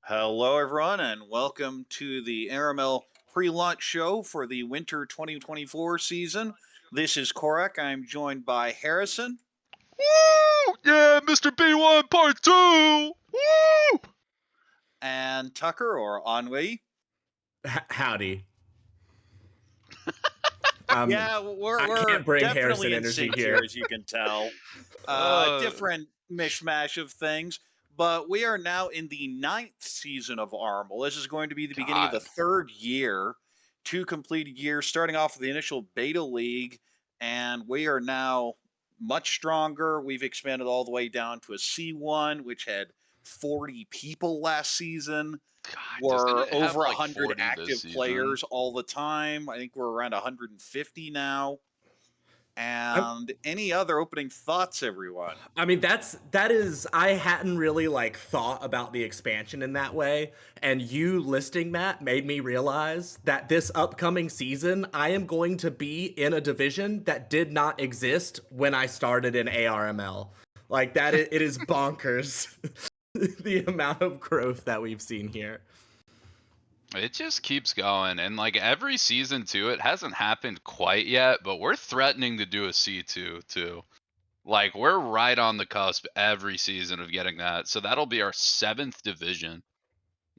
Hello, everyone, and welcome to the ARML pre-launch show for the winter 2024 season. This is Korak. I'm joined by Harrison Woo! Yeah, Mr. B1 Part 2! Woo! and Tucker, or Ennui. Howdy. Yeah, I we're can't bring definitely Harrison in energy sync here, here. as you can tell. Uh, Different mishmash of things, but we are now in the ninth season of ARML. This is going to be the beginning of the God. third year, two completed years, starting off with the initial beta league, and we are now much stronger. We've expanded all the way down to a C1, which had 40 people last season. God, doesn't We're it have over like 100 40 this active season? players all the time. I think we're around 150 now. I'm, And any other opening thoughts, everyone? I mean, that is. I hadn't really thought about the expansion in that way, and you listing that made me realize that this upcoming season I am going to be in a division that did not exist when I started in ARML. Like that, it is bonkers. The amount of growth that we've seen here. It just keeps going, and like every season too, it hasn't happened quite yet, but we're threatening to do a C2 too. Like we're right on the cusp every season of getting that. So that'll be our seventh division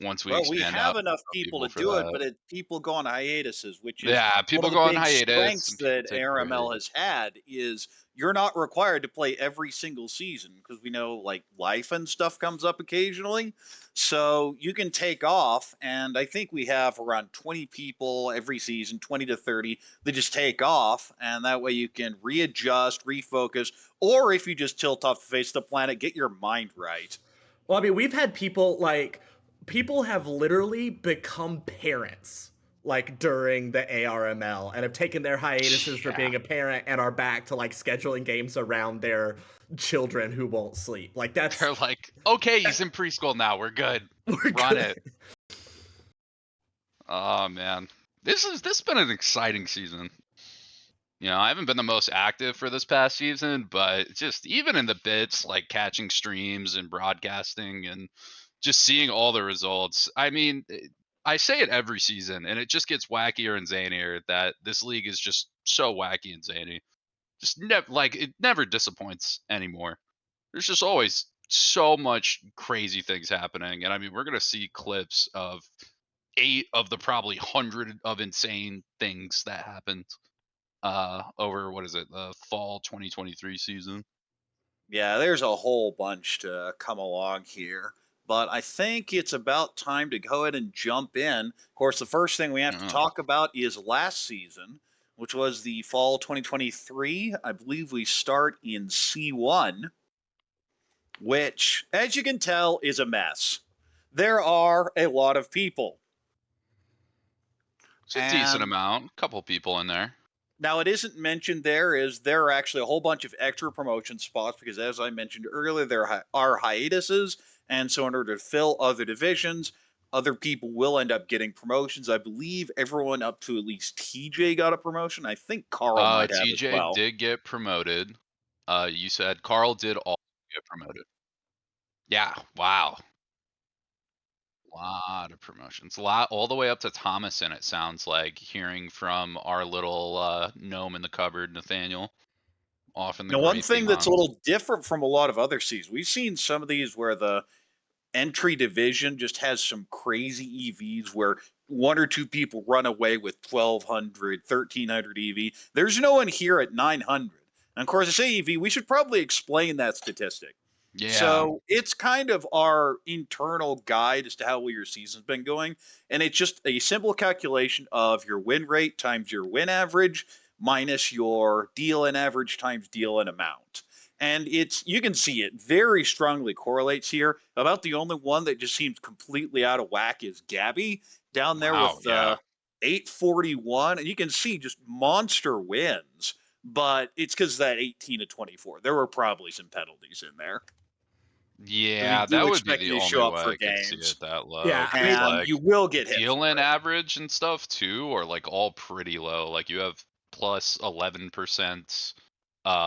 once we Well, we expand out have enough people people to for do it, that. but people go on hiatuses, which is Yeah, one of people the go on big hiatus strengths and people that take a ARML break. has had is you're not required to play every single season because we know like life and stuff comes up occasionally. So you can take off, and I think we have around 20 people every season, 20 to 30, that just take off, and that way you can readjust, refocus, or if you just tilt off the face of the planet, get your mind right. Well, I mean, we've had people have literally become parents during the ARML and have taken their hiatuses for Yeah. being a parent and are back to scheduling games around their children who won't sleep. Like that's They're like, okay, he's in preschool now. We're good. we're Run good. it. Oh man, this has been an exciting season. I haven't been the most active for this past season, but just even in the bits like catching streams and broadcasting and just seeing all the results. I mean, I say it every season, and it just gets wackier and zanier. That this league is just so wacky and zany. Just never like it never disappoints anymore. There's just always so much crazy things happening, and I mean, we're gonna see clips of 8 of the probably 100 of insane things that happened over what is it, the fall 2023 season. Yeah, there's a whole bunch to come along here, but I think it's about time to go ahead and jump in. Of course, the first thing we have to Yeah. talk about is last season, which was the fall 2023. I believe we start in C1, which, as you can tell, is a mess. There are a lot of people. It's a decent And amount, couple people in there. now, it isn't mentioned there are actually a whole bunch of extra promotion spots because, as I mentioned earlier, there are hiatuses. And so, in order to fill other divisions, other people will end up getting promotions. I believe everyone up to at least TJ got a promotion. I think Carl might have as TJ well. did get promoted. You said Carl did also get promoted. Yeah, wow. Lot of promotions. A lot all the way up to Thomason, it sounds like, hearing from our little gnome in the cupboard, Nathaniel, off in the Now, one Great thing that's a Beyond. little different from a lot of other seasons, we've seen some of these where the entry division just has some crazy EVs where one or two people run away with 1200, 1300 EV. There's no one here at 900. And of course, I say EV, we should probably explain that statistic. Yeah. So it's kind of our internal guide as to how well your season's been going. And it's just a simple calculation of your win rate times your win average minus your deal in average times deal in amount. And it's you can see it very strongly correlates here. About the only one that just seems completely out of whack is Gabby down there Wow, with yeah. 841. And you can see just monster wins, but it's because of that 18 to 24. There were probably some penalties in there. We Yeah, do that would be expect the you to only show up way for I could see games, it that low, Yeah, I because mean, and like, you will get hit deal in for it. average and stuff too are, like, all pretty low, like, you have plus 11%,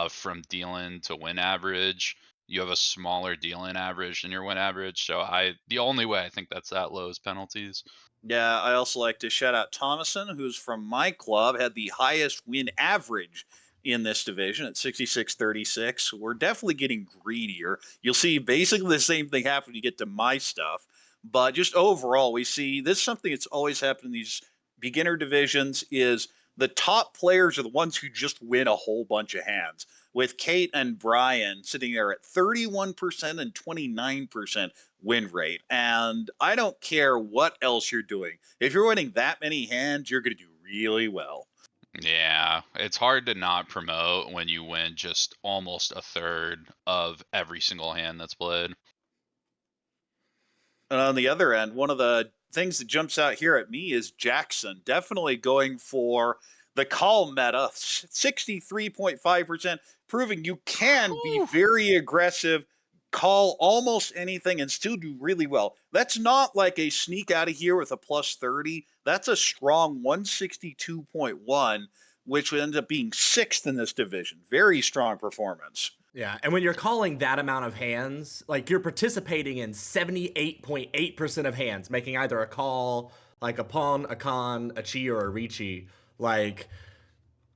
from deal in to win average. you have a smaller deal-in average than your win average. So the only way I think that's that low is penalties. Yeah, I also like to shout out Thomason, who's from my club, had the highest win average in this division at 66-36. We're definitely getting greedier. You'll see basically the same thing happen when you get to my stuff. But just overall, we see this is something that's always happened in these beginner divisions is the top players are the ones who just win a whole bunch of hands. With Kate and Brian sitting there at 31% and 29% win rate. And I don't care what else you're doing. If you're winning that many hands, you're going to do really well. Yeah, it's hard to not promote when you win just almost a third of every single hand that's played. And on the other end, one of the things that jumps out here at me is Jackson definitely going for the call meta, 63.5%, proving you can be Whew. very aggressive, call almost anything, and still do really well. That's not like a sneak out of here with a plus 30. That's a strong 162.1, which would end up being sixth in this division. Very strong performance. Yeah, and when you're calling that amount of hands, like you're participating in 78.8% of hands, making either a call, like a pawn, a con, a chi, or a richi. Like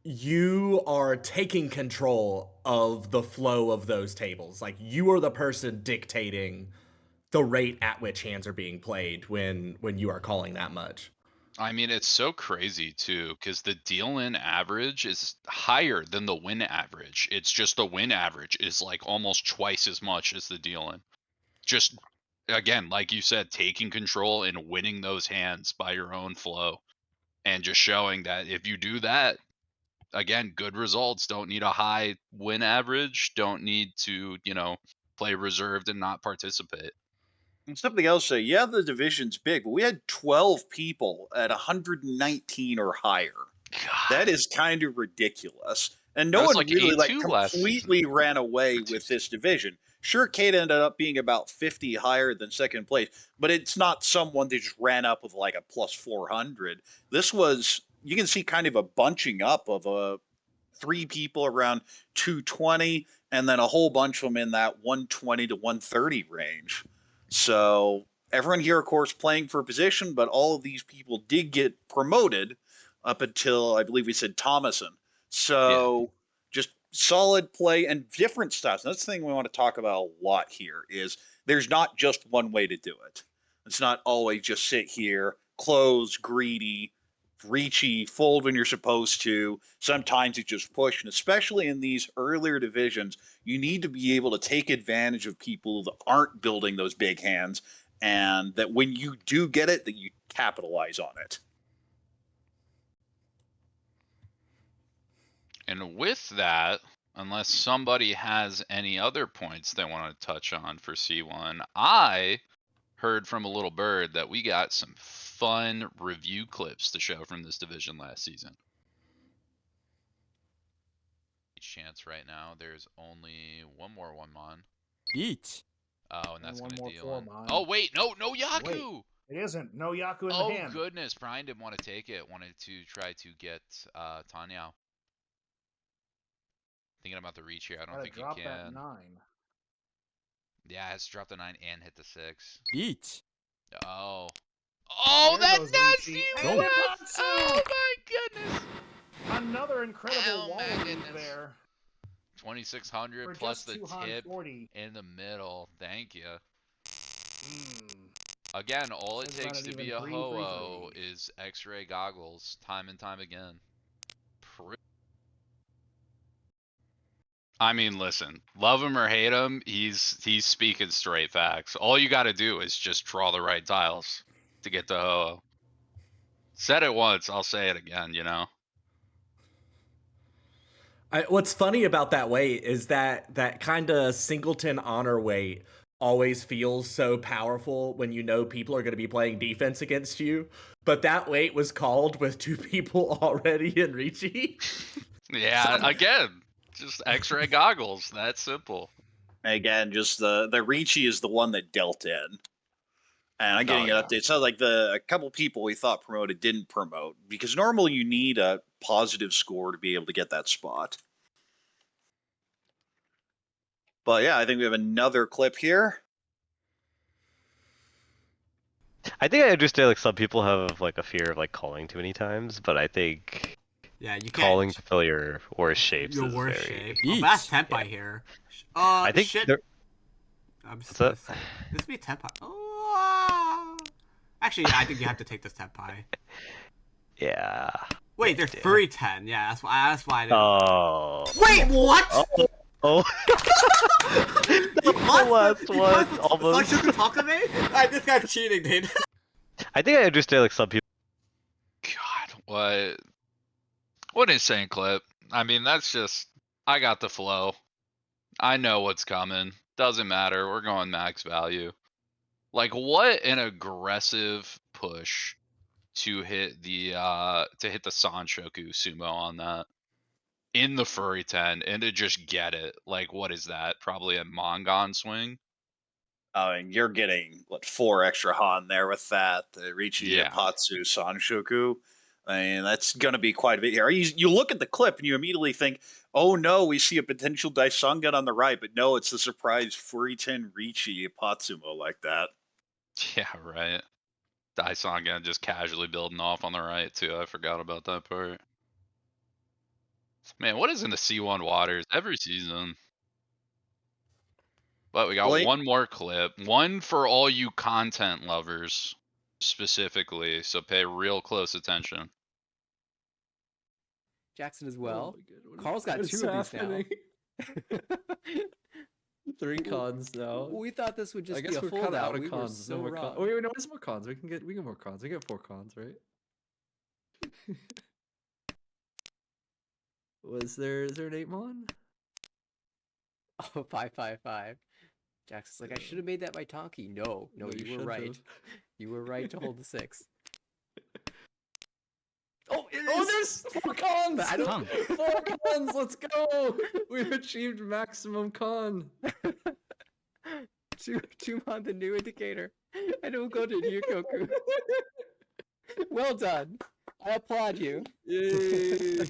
you are taking control of the flow of those tables. Like you are the person dictating the rate at which hands are being played when you are calling that much. I mean, it's so crazy too, because the deal-in average is higher than the win average. It's just the win average is like almost twice as much as the deal-in. Just again, like you said, taking control and winning those hands by your own flow, and just showing that if you do that, again, good results. Don't need a high win average. Don't need to, play reserved and not participate. And something else, yeah, the division's big, but we had 12 people at 119 or higher. That God, is kind of ridiculous. And that no was one like really like 8-2 last season, completely ran away or two with this seasons. division. Sure, Kate ended up being about 50 higher than second place, but it's not someone that just ran up with like a plus 400. This was, you can see kind of a bunching up of three people around 220, and then a whole bunch of them in that 120 to 130 range. So everyone here, of course, playing for a position, but all of these people did get promoted up until I believe we said Thomason. Yeah, So just solid play and different styles. And that's the thing we want to talk about a lot here is there's not just one way to do it. It's not always just sit here, close, greedy, reachy, fold when you're supposed to. Sometimes it just push, and especially in these earlier divisions, you need to be able to take advantage of people that aren't building those big hands, and that when you do get it, that you capitalize on it. and with that, unless somebody has any other points they want to touch on for C1, I heard from a little bird that we got some fun review clips to show from this division last season. Chance right now, there's only one more one mon. Each. Oh, and that's one gonna more deal four in. mon. Oh wait, no Yaku. It isn't. No Yaku in the Oh hand. goodness, Brian didn't want to take it. Wanted to try to get Tanyao. Thinking about the reach here, I don't Gotta think you drop that can. 9. Yeah, it has to drop the 9 and hit the 6. Each. Oh. Oh, There that goes nasty Ricci. Go. whip! Batsu! Oh my goodness! Another incredible Oh, wall my move goodness. there. 2600 For plus just the tip 240. in the middle. Thank you. Mm. Again, all it Says about takes an to even be a 3 ho-oh 3 3. is X-ray goggles, time and time again. I mean, listen, love him or hate him, he's speaking straight facts. All you got to do is just draw the right tiles to get to ho-oh. Said it once, I'll say it again. What's funny about that weight is that kind of singleton honor weight always feels so powerful when you know people are going to be playing defense against you. But that weight was called with two people already in Ricci. Yeah, again, just X-ray goggles. That simple. Again, just the Ricci is the one that dealt in. And I'm Oh getting an yeah. update. So like a couple people we thought promoted didn't promote because normally you need a positive score to be able to get that spot. But yeah, I think we have another clip here. I think I understand like some people have like a fear of like calling too many times, but I think Yeah, you can't. calling to fill your worst shapes Your is worst very. shape. Oh, that's Yeesh. Tenpai here. I think shit. there- I'm just What's gonna up? say this be Tenpai. Oh. Actually, yeah, I think you have to take this Tenpai. Yeah. Wait, they're Yeah. furry 10. Yeah, that's why. That's why I didn't. Oh. Wait, what? Oh. You The last you one, paused almost. the Takame? Alright, this guy's cheating, dude. I think I understand like some people. God, what an insane clip. I mean, that's just, I got the flow. I know what's coming. Doesn't matter. We're going max value. Like, what an aggressive push to hit the Sanshoku sumo on that in the furry 10 and to just get it. Like, what is that? Probably a Mongon swing. And you're getting what 4 extra Han there with that Richi Yeah. Patsu Sanshoku. I mean, that's going to be quite a bit here. You look at the clip and you immediately think, "Oh no, we see a potential Daisangan on the right," but no, it's the surprise Furiten Richi Patsumo like that. Yeah, right. Daisanga just casually building off on the right too. I forgot about that part. Man, what is in the C1 waters every season? But we got Blake? one more clip. One for all you content lovers specifically, so pay real close attention. Jackson as Oh well. my God, Carl's got what is 2 of these happening? now. 3 cons now. We thought this would just I be guess a we're fold kind of out. out of We were cons. There's so no more wrong. cons. Oh wait, no, there's more cons. We can get more cons. We get 4 cons, right? Is there an 8mon? Oh, 555. Jackson's like, I should have made that my Tonki. No, No, you you were shouldn't right. have. You were right to hold the 6. Oh, there's 4 cons! But I don't- 4 cons! Let's go! We've achieved maximum con! two on the new indicator. And it will go to Ryukoku. Well done. I applaud you. Yay!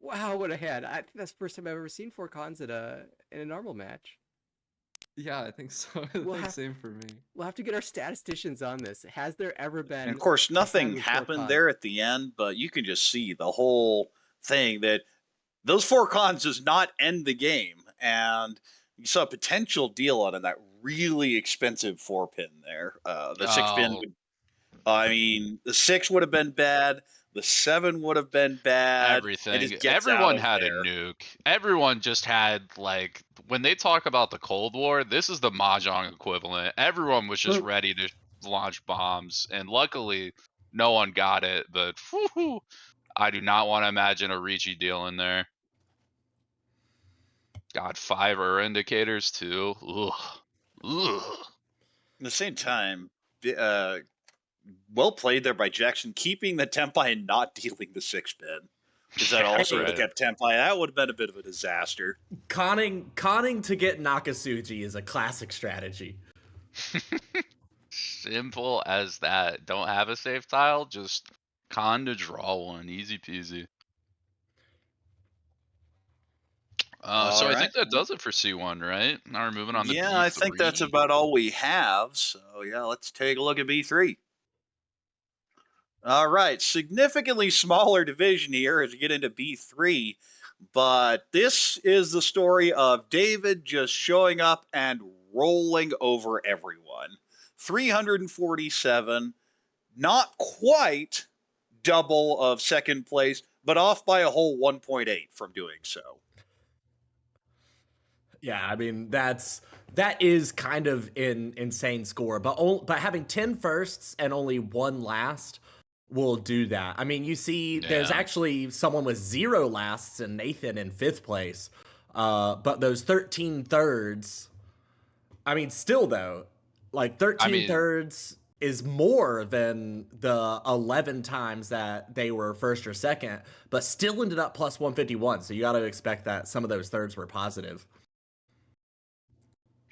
Wow, what a hand. I think that's the first time I've ever seen 4 cons in a normal match. Yeah, I think so. I We'll think have- same for me. We'll have to get our statisticians on this. Has there ever been... And of course, a nothing hand with 4 happened cons? there at the end, but you can just see the whole thing that those 4 cons does not end the game. And you saw a potential deal on that really expensive 4-pin there. The 6-pin Oh. would, I mean, the 6 would have been bad. The 7 would have been bad. It Everything. just gets out Everyone of had there. a nuke. Everyone just had, like, when they talk about the Cold War, this is the Mahjong equivalent. Everyone was just ready to launch bombs, and luckily, no one got it. But whew, I do not want to imagine a Ricci deal in there. Got 5 indicators too. Ugh. Ugh. At the same time, well played there by Jackson, keeping the Tempai and not dealing the 6-pin. Because that also would have kept Tempai. That would have been a bit of a disaster. Conning to get Nakasuji is a classic strategy. Simple as that. Don't have a safe tile, just con to draw one. Easy peasy. So I think that does it for C1, right? Now we're moving on to Yeah, B3. I think that's about all we have. So yeah, let's take a look at B3. All right, significantly smaller division here as we get into B3, but this is the story of David just showing up and rolling over everyone. 347, not quite double of second place, but off by a whole 1.8 from doing so. Yeah, I mean that is kind of an insane score, but having 10 firsts and only 1 last will do that. I mean, you see, there's Yeah. actually someone with 0 lasts and Nathan in 5th place, but those 13 thirds. I mean, still though, like 13 thirds is more than the 11 times that they were first or second, but still ended up plus 151. So you got to expect that some of those thirds were positive.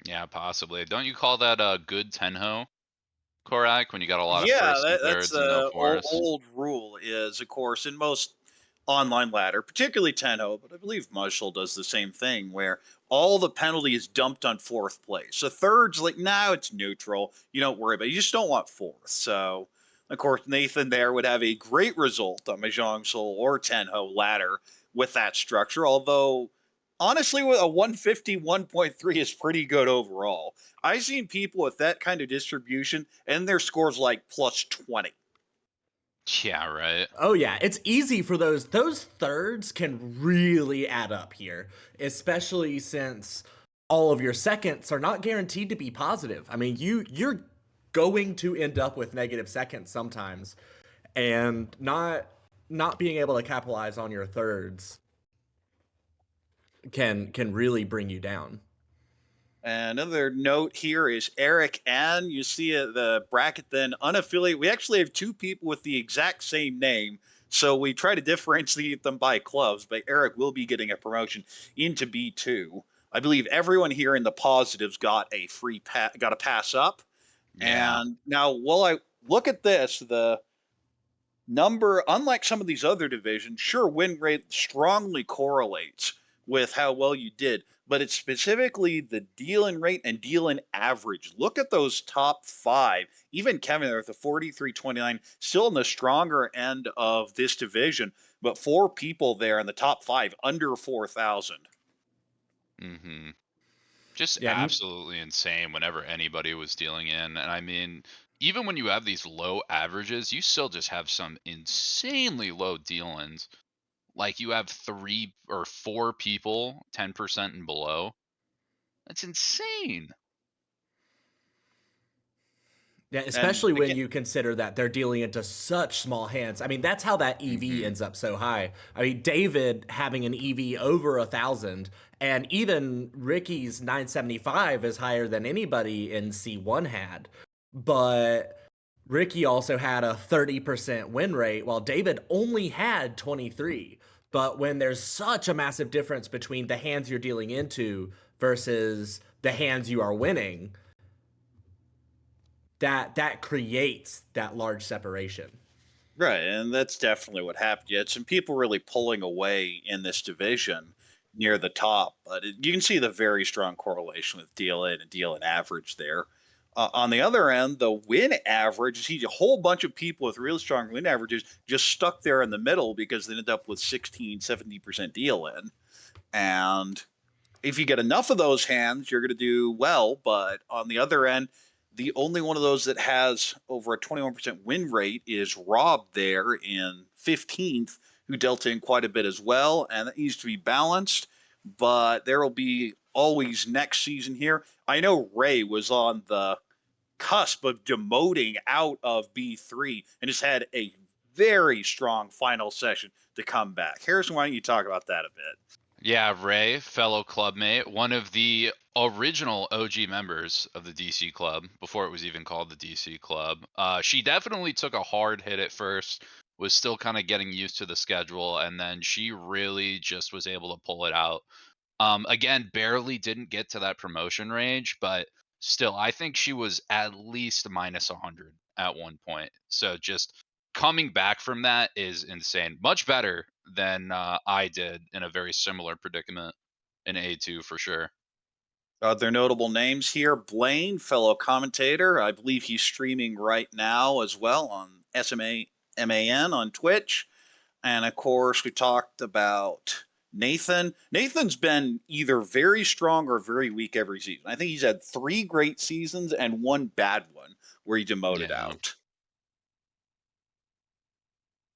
Yeah, possibly. Don't you call that a good Tenho, Korak, when you got a lot of Yeah, firsts and that's thirds and no the fours? old rule is, of course, in most online ladder, particularly Tenho, but I believe Marshall does the same thing where all the penalty is dumped on fourth place. So third's like, now it's neutral. You don't worry about it. You just don't want fourth. So, of course, Nathan there would have a great result on Mahjong Soul or Tenho ladder with that structure, although honestly, with a 151.3 is pretty good overall. I've seen people with that kind of distribution and their scores like plus 20. Yeah, right. Oh yeah, it's easy for those. Those thirds can really add up here, especially since all of your seconds are not guaranteed to be positive. I mean, you're going to end up with negative seconds sometimes, and not being able to capitalize on your thirds can really bring you down. Another note here is Eric and you see the bracket then unaffiliated. We actually have two people with the exact same name, so we try to differentiate them by clubs. But Eric will be getting a promotion into B2. I believe everyone here in the positives got a got a pass up. Yeah. And now, while I look at this, the number, unlike some of these other divisions, sure, win rate strongly correlates with how well you did, but it's specifically the deal-in rate and deal-in average. Look at those top five. Even Kevin there with the 43.29, still in the stronger end of this division, but four people there in the top five under 4,000. Mm-hmm. Just Yeah, absolutely insane whenever anybody was dealing in. And I mean, even when you have these low averages, you still just have some insanely low deal-ins. Like you have 3 or 4 people 10% and below. That's insane. Yeah, And especially when again, you consider that they're dealing into such small hands. I mean, that's how that EV Mhm. ends up so high. I mean, David having an EV over 1,000, and even Ricky's 975 is higher than anybody in C1 had. But Ricky also had a 30% win rate, while David only had 23. But when there's such a massive difference between the hands you're dealing into versus the hands you are winning, that creates that large separation. right, and that's definitely what happened. You had some people really pulling away in this division near the top, but you can see the very strong correlation with deal in and deal in average there. On the other end, the win average, you see a whole bunch of people with really strong win averages just stuck there in the middle because they ended up with 16, 70% deal in. And if you get enough of those hands, you're going to do well. But on the other end, the only one of those that has over a 21% win rate is Rob there in 15th, who dealt in quite a bit as well. And that needs to be balanced. But there will be always next season here. I know Ray was on the cusp of demoting out of B3 and just had a very strong final session to come back. Harrison, why don't you talk about that a bit? Yeah, Ray, fellow clubmate, one of the original OG members of the DC Club before it was even called the DC Club. She definitely took a hard hit at first, was still kind of getting used to the schedule, and then she really just was able to pull it out. Again, barely didn't get to that promotion range, but still, I think she was at least minus 100 at one point. So just coming back from that is insane. Much better than I did in a very similar predicament in A2 for sure. Other notable names here Blaine, fellow commentator. I believe he's streaming right now as well on SMA MAN on Twitch. And of course, we talked about Nathan. Nathan's been either very strong or very weak every season. I think he's had 3 great seasons and 1 bad one where he demoted Yeah. out.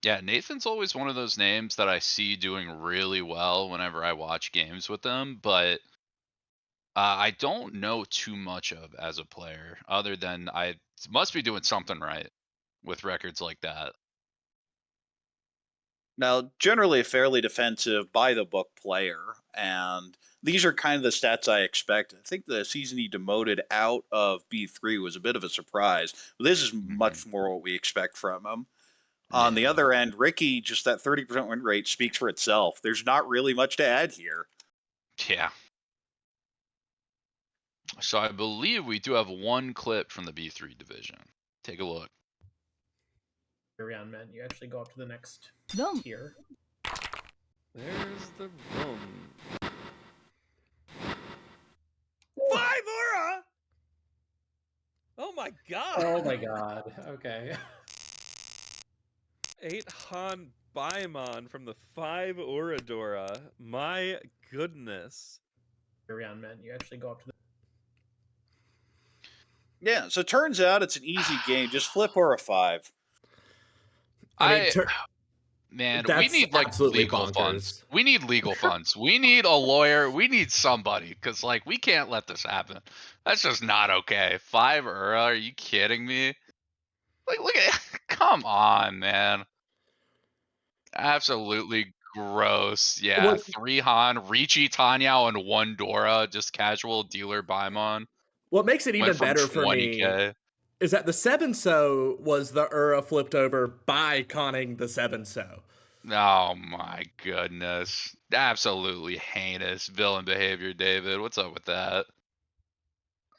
Yeah, Nathan's always one of those names that I see doing really well whenever I watch games with them, but I don't know too much of as a player, other than I must be doing something right with records like that. Now, generally a fairly defensive, by the book player, and these are kind of the stats I expect. I think the season he demoted out of B3 was a bit of a surprise. But this is Hmm. much more what we expect from him. On the Yeah. other end, Ricky, just that 30% win rate speaks for itself. There's not really much to add here. Yeah. So I believe we do have one clip from the B3 division. Take a look. Around, man. You actually go up to the next tier. There's the room. 5 aura. Oh my god. Oh my god. Okay. 8 Han Baimon from the 5 Oradora. My goodness. Around, man. You actually go up to the. Yeah, so it turns out it's an easy game. Just flip or a 5. I mean, Man, we that's need like absolutely legal funds. bonkers. We need legal funds. We need a lawyer. We need somebody because like we can't let this happen. That's just not okay. 5 Ura? Are you kidding me? Like, look at, come on, man. Absolutely gross. Yeah, What 3 Han, Ricci, Tanyao, and 1 Dora. Just casual dealer Baimon. what makes it Went even from better for me 20k. is that the 7 so was the Ura flipped over by conning the 7 so. Oh my goodness. Absolutely heinous villain behavior, David. What's up with that?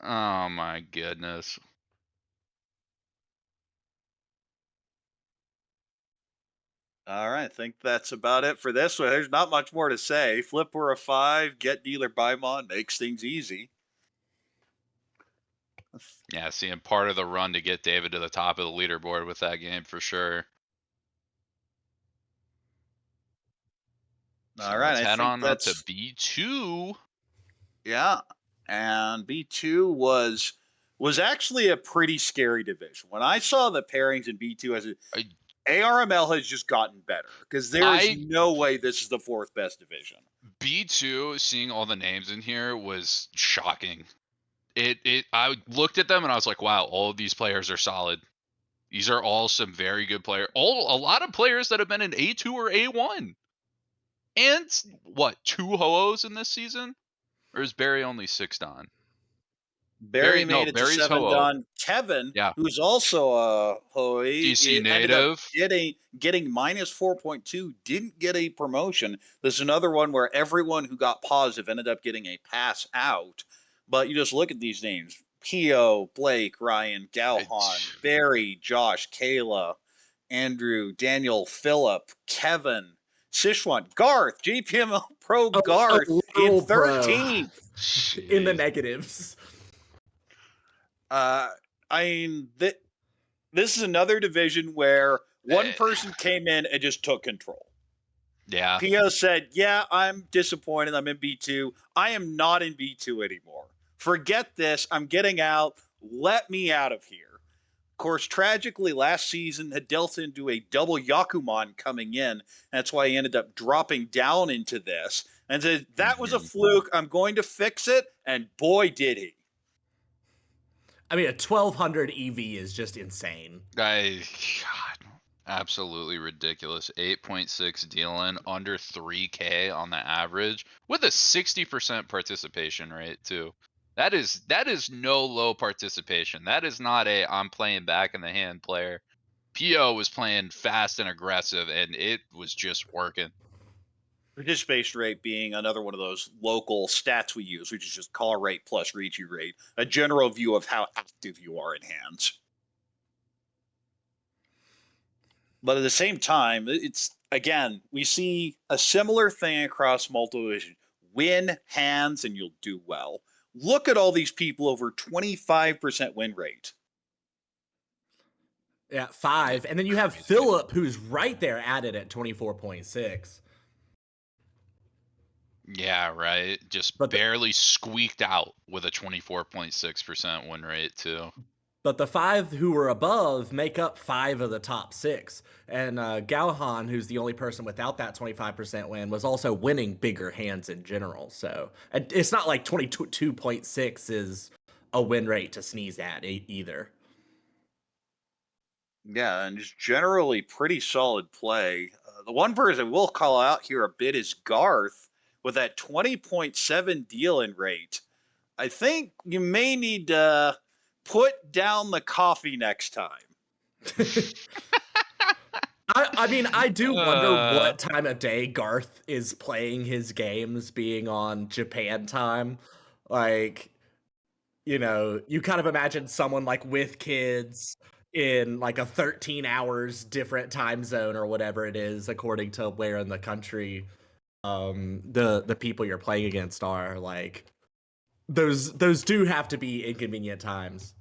Oh my goodness. All right, I think that's about it for this one. There's not much more to say. Flip or a 5, get dealer Baimon, makes things easy. Yeah, seeing part of the run to get David to the top of the leaderboard with that game for sure. So All right, let's I head think on up to that's B2. yeah. And B2 was actually a pretty scary division. When I saw the pairings in B2 as ARML has just gotten better because there is no way this is the 4th best division. B2, seeing all the names in here was shocking. I looked at them and I was like, wow, all of these players are solid. These are all some very good players. A lot of players that have been in A2 or A1. And what, 2 Ho-Ohs in this season? Or is Barry only 6 Don? Barry made No, it to Barry's 7 Ho-Oh. done. Kevin, Yeah. who's also a Hoey, DC ended up native. getting minus 4.2, didn't get a promotion. There's another one where everyone who got positive ended up getting a pass out. But you just look at these names. Pio, Blake, Ryan, Galhan, Barry, Josh, Kayla, Andrew, Daniel, Philip, Kevin, Sichuan, Garth, JPML Pro Garth in literal pro 13th. in the Jeez. negatives. I mean, this is another division where one person came in and just took control. Yeah. Pio said, yeah, I'm disappointed. I'm in B2. I am not in B2 anymore. Forget this. I'm getting out. Let me out of here. Of course, tragically, last season had dealt into a double Yakuman coming in. That's why he ended up dropping down into this and said, that was a fluke. I'm going to fix it. And boy, did he. I mean, a 1200 EV is just insane. God, absolutely ridiculous. 8.6 dealing under 3K on the average with a 60% participation rate too. That is no low participation. That is not a I'm playing back in the hand player. Pio was playing fast and aggressive and it was just working. Participation rate being another one of those local stats we use, which is just call rate plus reachy rate, a general view of how active you are in hands. But at the same time, it's again, we see a similar thing across multiple divisions. Win hands and you'll do well. Look at all these people over 25% win rate. Yeah, 5. And then you have Philip, who's right there at it at 24.6. Yeah, right. Just barely squeaked out with a 24.6% win rate too. But the 5 who were above make up 5 of the top 6. And Gauhan, who's the only person without that 25% win, was also winning bigger hands in general. So it's not like 22.6 is a win rate to sneeze at either. Yeah, and just generally pretty solid play. The one person we'll call out here a bit is Garth with that 20.7 deal-in rate. I think you may need to put down the coffee next time. I mean, I do wonder what time of day Garth is playing his games being on Japan time. Like, you know, you kind of imagine someone like with kids in like a 13 hours different time zone or whatever it is, according to where in the country the people you're playing against are. Like those do have to be inconvenient times.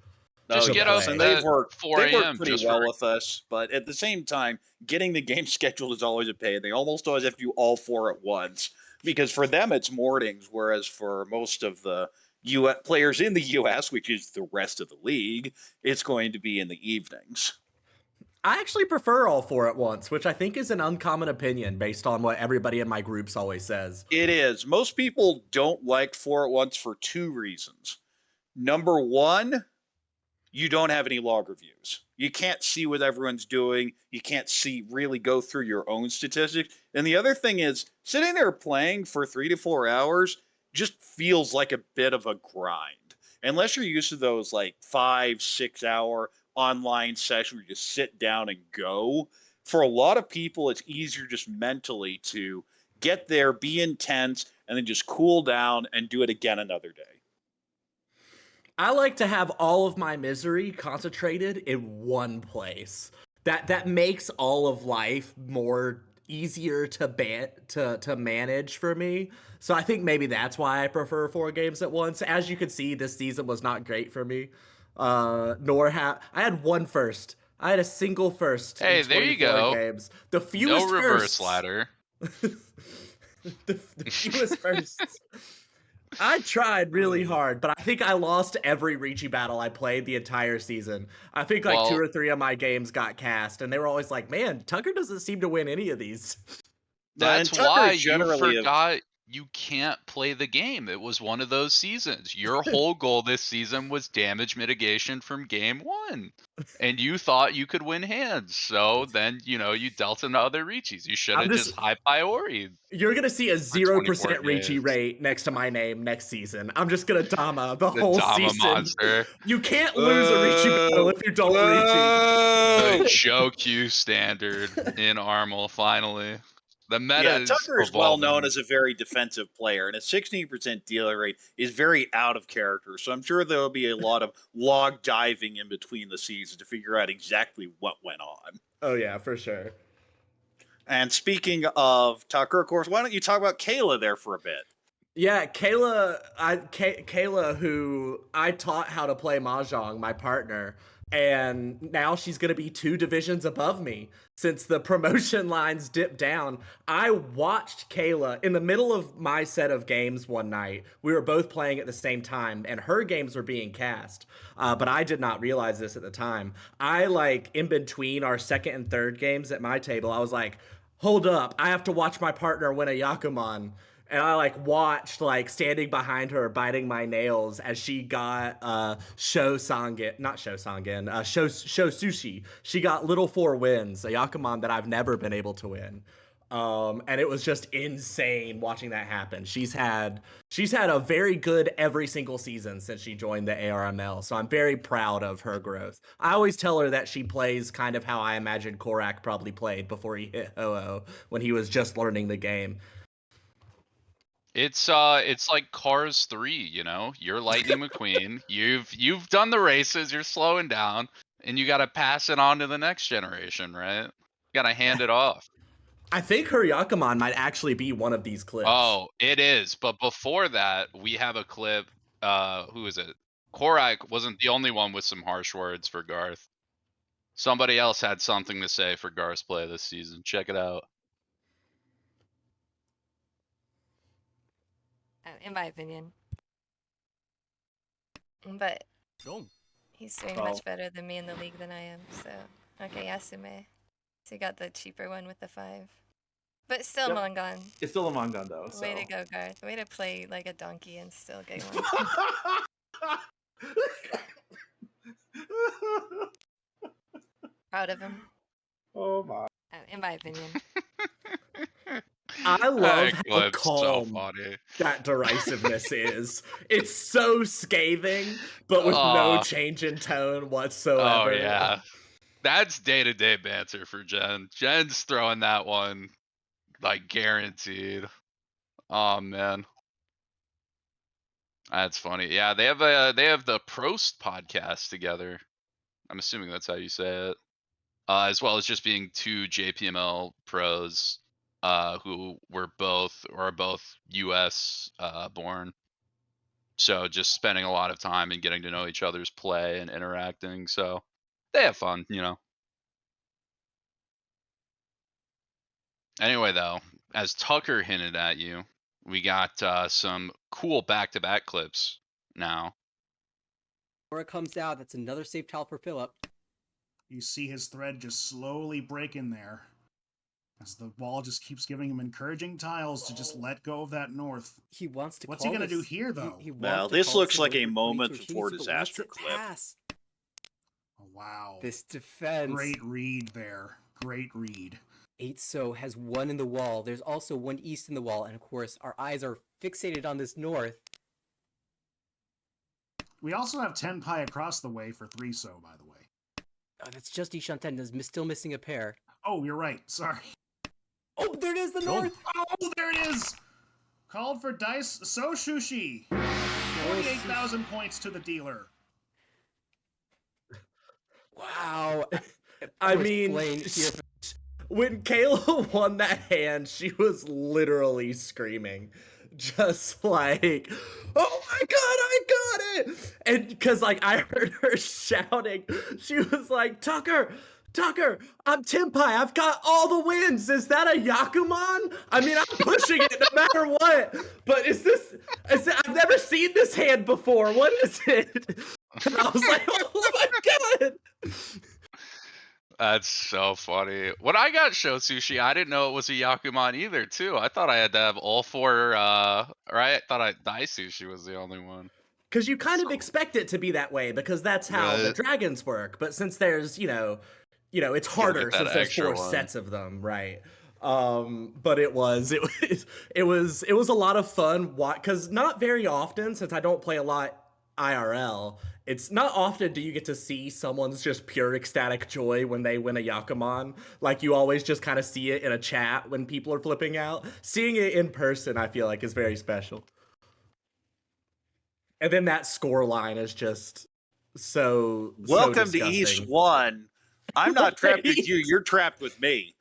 Just Oh to get up yes, play. and at 4 they've worked a.m. pretty just for. well with us. But at the same time, getting the game scheduled is always a pain. They almost always have to do all four at once because for them it's mornings, whereas for most of the U.S. players in the U.S., which is the rest of the league, it's going to be in the evenings. I actually prefer all four at once, which I think is an uncommon opinion based on what everybody in my groups always says. It is. Most people don't like four at once for two reasons. Number one, you don't have any log reviews. You can't see what everyone's doing. You can't really go through your own statistics. And the other thing is, sitting there playing for 3 to 4 hours just feels like a bit of a grind. Unless you're used to those like 5, 6 hour online sessions where you just sit down and go. For a lot of people, it's easier just mentally to get there, be intense, and then just cool down and do it again another day. I like to have all of my misery concentrated in one place. That makes all of life more easier to manage for me. So I think maybe that's why I prefer 4 games at once. As you can see, this season was not great for me. I had one first. I had a single first in Hey, there you 24 go. games. The No fewest reverse firsts. ladder. the fewest firsts. I tried really hard, but I think I lost every Ricci battle I played the entire season. I think like 2 Well, or 3 of my games got cast, and they were always like, "Man, Tucker doesn't seem to win any of these." And that's Tucker why you generally forgot you can't play the game. It was one of those seasons. Your whole goal this season was damage mitigation from game one. And you thought you could win hands. So then, you dealt into other Riches. You should I'm have just just high priority You're gonna see a for 24 0% Ricci games. rate next to my name next season. I'm just gonna Dama the The whole Dama season. monster. You can't lose a Ricci battle if you don't Ricci. The Joe Q standard in Armel, finally. The meta Yeah, is Tucker is well known evolving. as a very defensive player, and a 16% dealer rate is very out of character. So I'm sure there'll be a lot of log diving in between the seasons to figure out exactly what went on. Oh yeah, for sure. And speaking of Tucker, of course, why don't you talk about Kayla there for a bit? Yeah, Kayla, who I taught how to play mahjong, my partner, and now she's gonna be 2 divisions above me since the promotion lines dipped down. I watched Kayla in the middle of my set of games one night. We were both playing at the same time, and her games were being cast, but I did not realize this at the time. I like in between our second and third games at my table, I was like, "Hold up, I have to watch my partner win a Yakuman." And I like watched like standing behind her biting my nails as she got Sho Sangen, not Sho Sangen, Sho Sushi. She got little 4 wins, a Yakuman that I've never been able to win. And it was just insane watching that happen. She's had a very good every single season since she joined the ARML. So I'm very proud of her growth. I always tell her that she plays kind of how I imagine Korak probably played before he hit Ho-Oh when he was just learning the game. It's like Cars 3, You're Lightning McQueen. You've done the races, you're slowing down, and you gotta pass it on to the next generation, right? You gotta hand it off. I think her Yakuman might actually be one of these clips. Oh, it is. But before that, we have a clip. Who is it? Korak wasn't the only one with some harsh words for Garth. Somebody else had something to say for Garth's play this season. Check it out. In my opinion. But he's doing much better than me in the league than I am, so okay, Yasume. So you got the cheaper one with the 5. But still Yep. Mongon. It's still a Mongon though. So. Way to go, Garth. Way to play like a donkey and still get one. Proud of him. Oh my. In my opinion. I love how clip's so calm funny. that derisiveness is. It's so scathing, but with no change in tone whatsoever. Oh yeah. That's day-to-day banter for Jen. Jen's throwing that one like guaranteed. Oh man. That's funny. Yeah, they have the Prost podcast together. I'm assuming that's how you say it. As well as just being 2 JPML pros. who are both U.S. Born. So just spending a lot of time and getting to know each other's play and interacting. So they have fun, you know. Anyway, though, as Tucker hinted at you, we got some cool back-to-back clips now. Before it comes out, that's another safe tile for Philip. You see his thread just slowly break in there as the wall just keeps giving him encouraging tiles to just let go of that north. He wants to. What's he call gonna this- do here, though? He wants Well, to this call looks a like a deliberate moment 22 before cheese, but lets disaster it clip. pass. Oh, wow. This defense. Great read there. Great read. 8-so has one in the wall. There's also one east in the wall, and of course, our eyes are fixated on this north. We also have 10 pi across the way for 3-so, by the way. Oh, that's just Ishanten. Is still missing a pair. Oh, you're right. Sorry. Oh, there it is, the north. Oh, there it is. Called for dice. So Shushi. 48,000 points to the dealer. Wow. I mean, Blaine here. when Kayla won that hand, she was literally screaming. Just like, oh my god, I got it! And because, like, I heard her shouting, she was like, Tucker, I'm Tempai. I've got all the wins. Is that a Yakuman? I mean, I'm pushing it no matter what. But I've never seen this hand before. What is it? And I was like, oh my god. That's so funny. When I got Show Sushi, I didn't know it was a Yakuman either, too. I thought I had to have all four, right? I thought Dai Sushi was the only one. Because you kind of expect it to be that way, because that's how the Right. dragons work. But since there's, it's harder that since there's extra 4 one. sets of them, right? But it was a lot of fun. Because not very often, since I don't play a lot IRL, it's not often do you get to see someone's just pure ecstatic joy when they win a Yakuman. Like, you always just kind of see it in a chat when people are flipping out. Seeing it in person, I feel like, is very special. And then that score line is just so Welcome so to East disgusting. 1. I'm not trapped with you. You're trapped with me.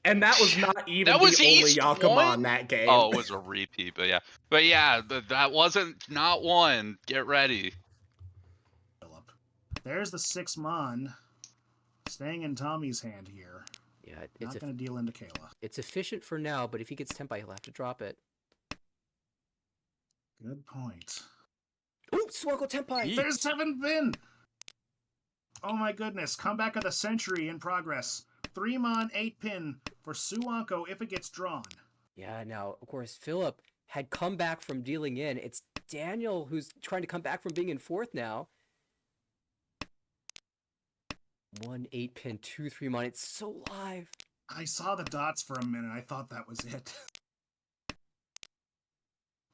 And that was not even That was the only East Yakuman one? that game. Oh, it was a repeat, but yeah, that wasn't not one. Get ready. Philip. There's the 6 mon. Staying in Tommy's hand here. Yeah, Not going to deal into Kayla. It's efficient for now, but if he gets Tempai, he'll have to drop it. Good point. Ooh, Swarkle Tempai! There's 7th pin! Oh my goodness. Comeback of the century in progress. 3 mon, 8 pin for Suwanko if it gets drawn. Yeah, now, of course, Philip had come back from dealing in. It's Daniel who's trying to come back from being in 4th now. 1 8 pin, 2 3 mon. It's so live. I saw the dots for a minute. I thought that was it.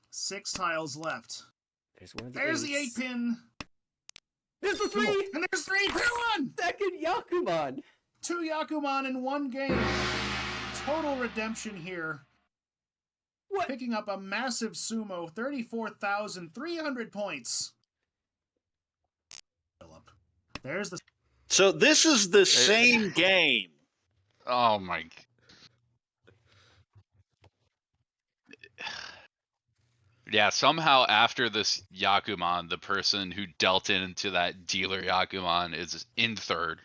6 tiles left. There's one of the There's the 8 pin. There's the 3! And there's 3! 2-1! Second Yakuman! 2 Yakuman in 1 game. Total redemption here. What? Picking up a massive sumo, 34,300 points. Philip. There's the... So this is the same game. Oh my. Yeah, somehow after this Yakuman, the person who dealt into that dealer Yakuman is in 3rd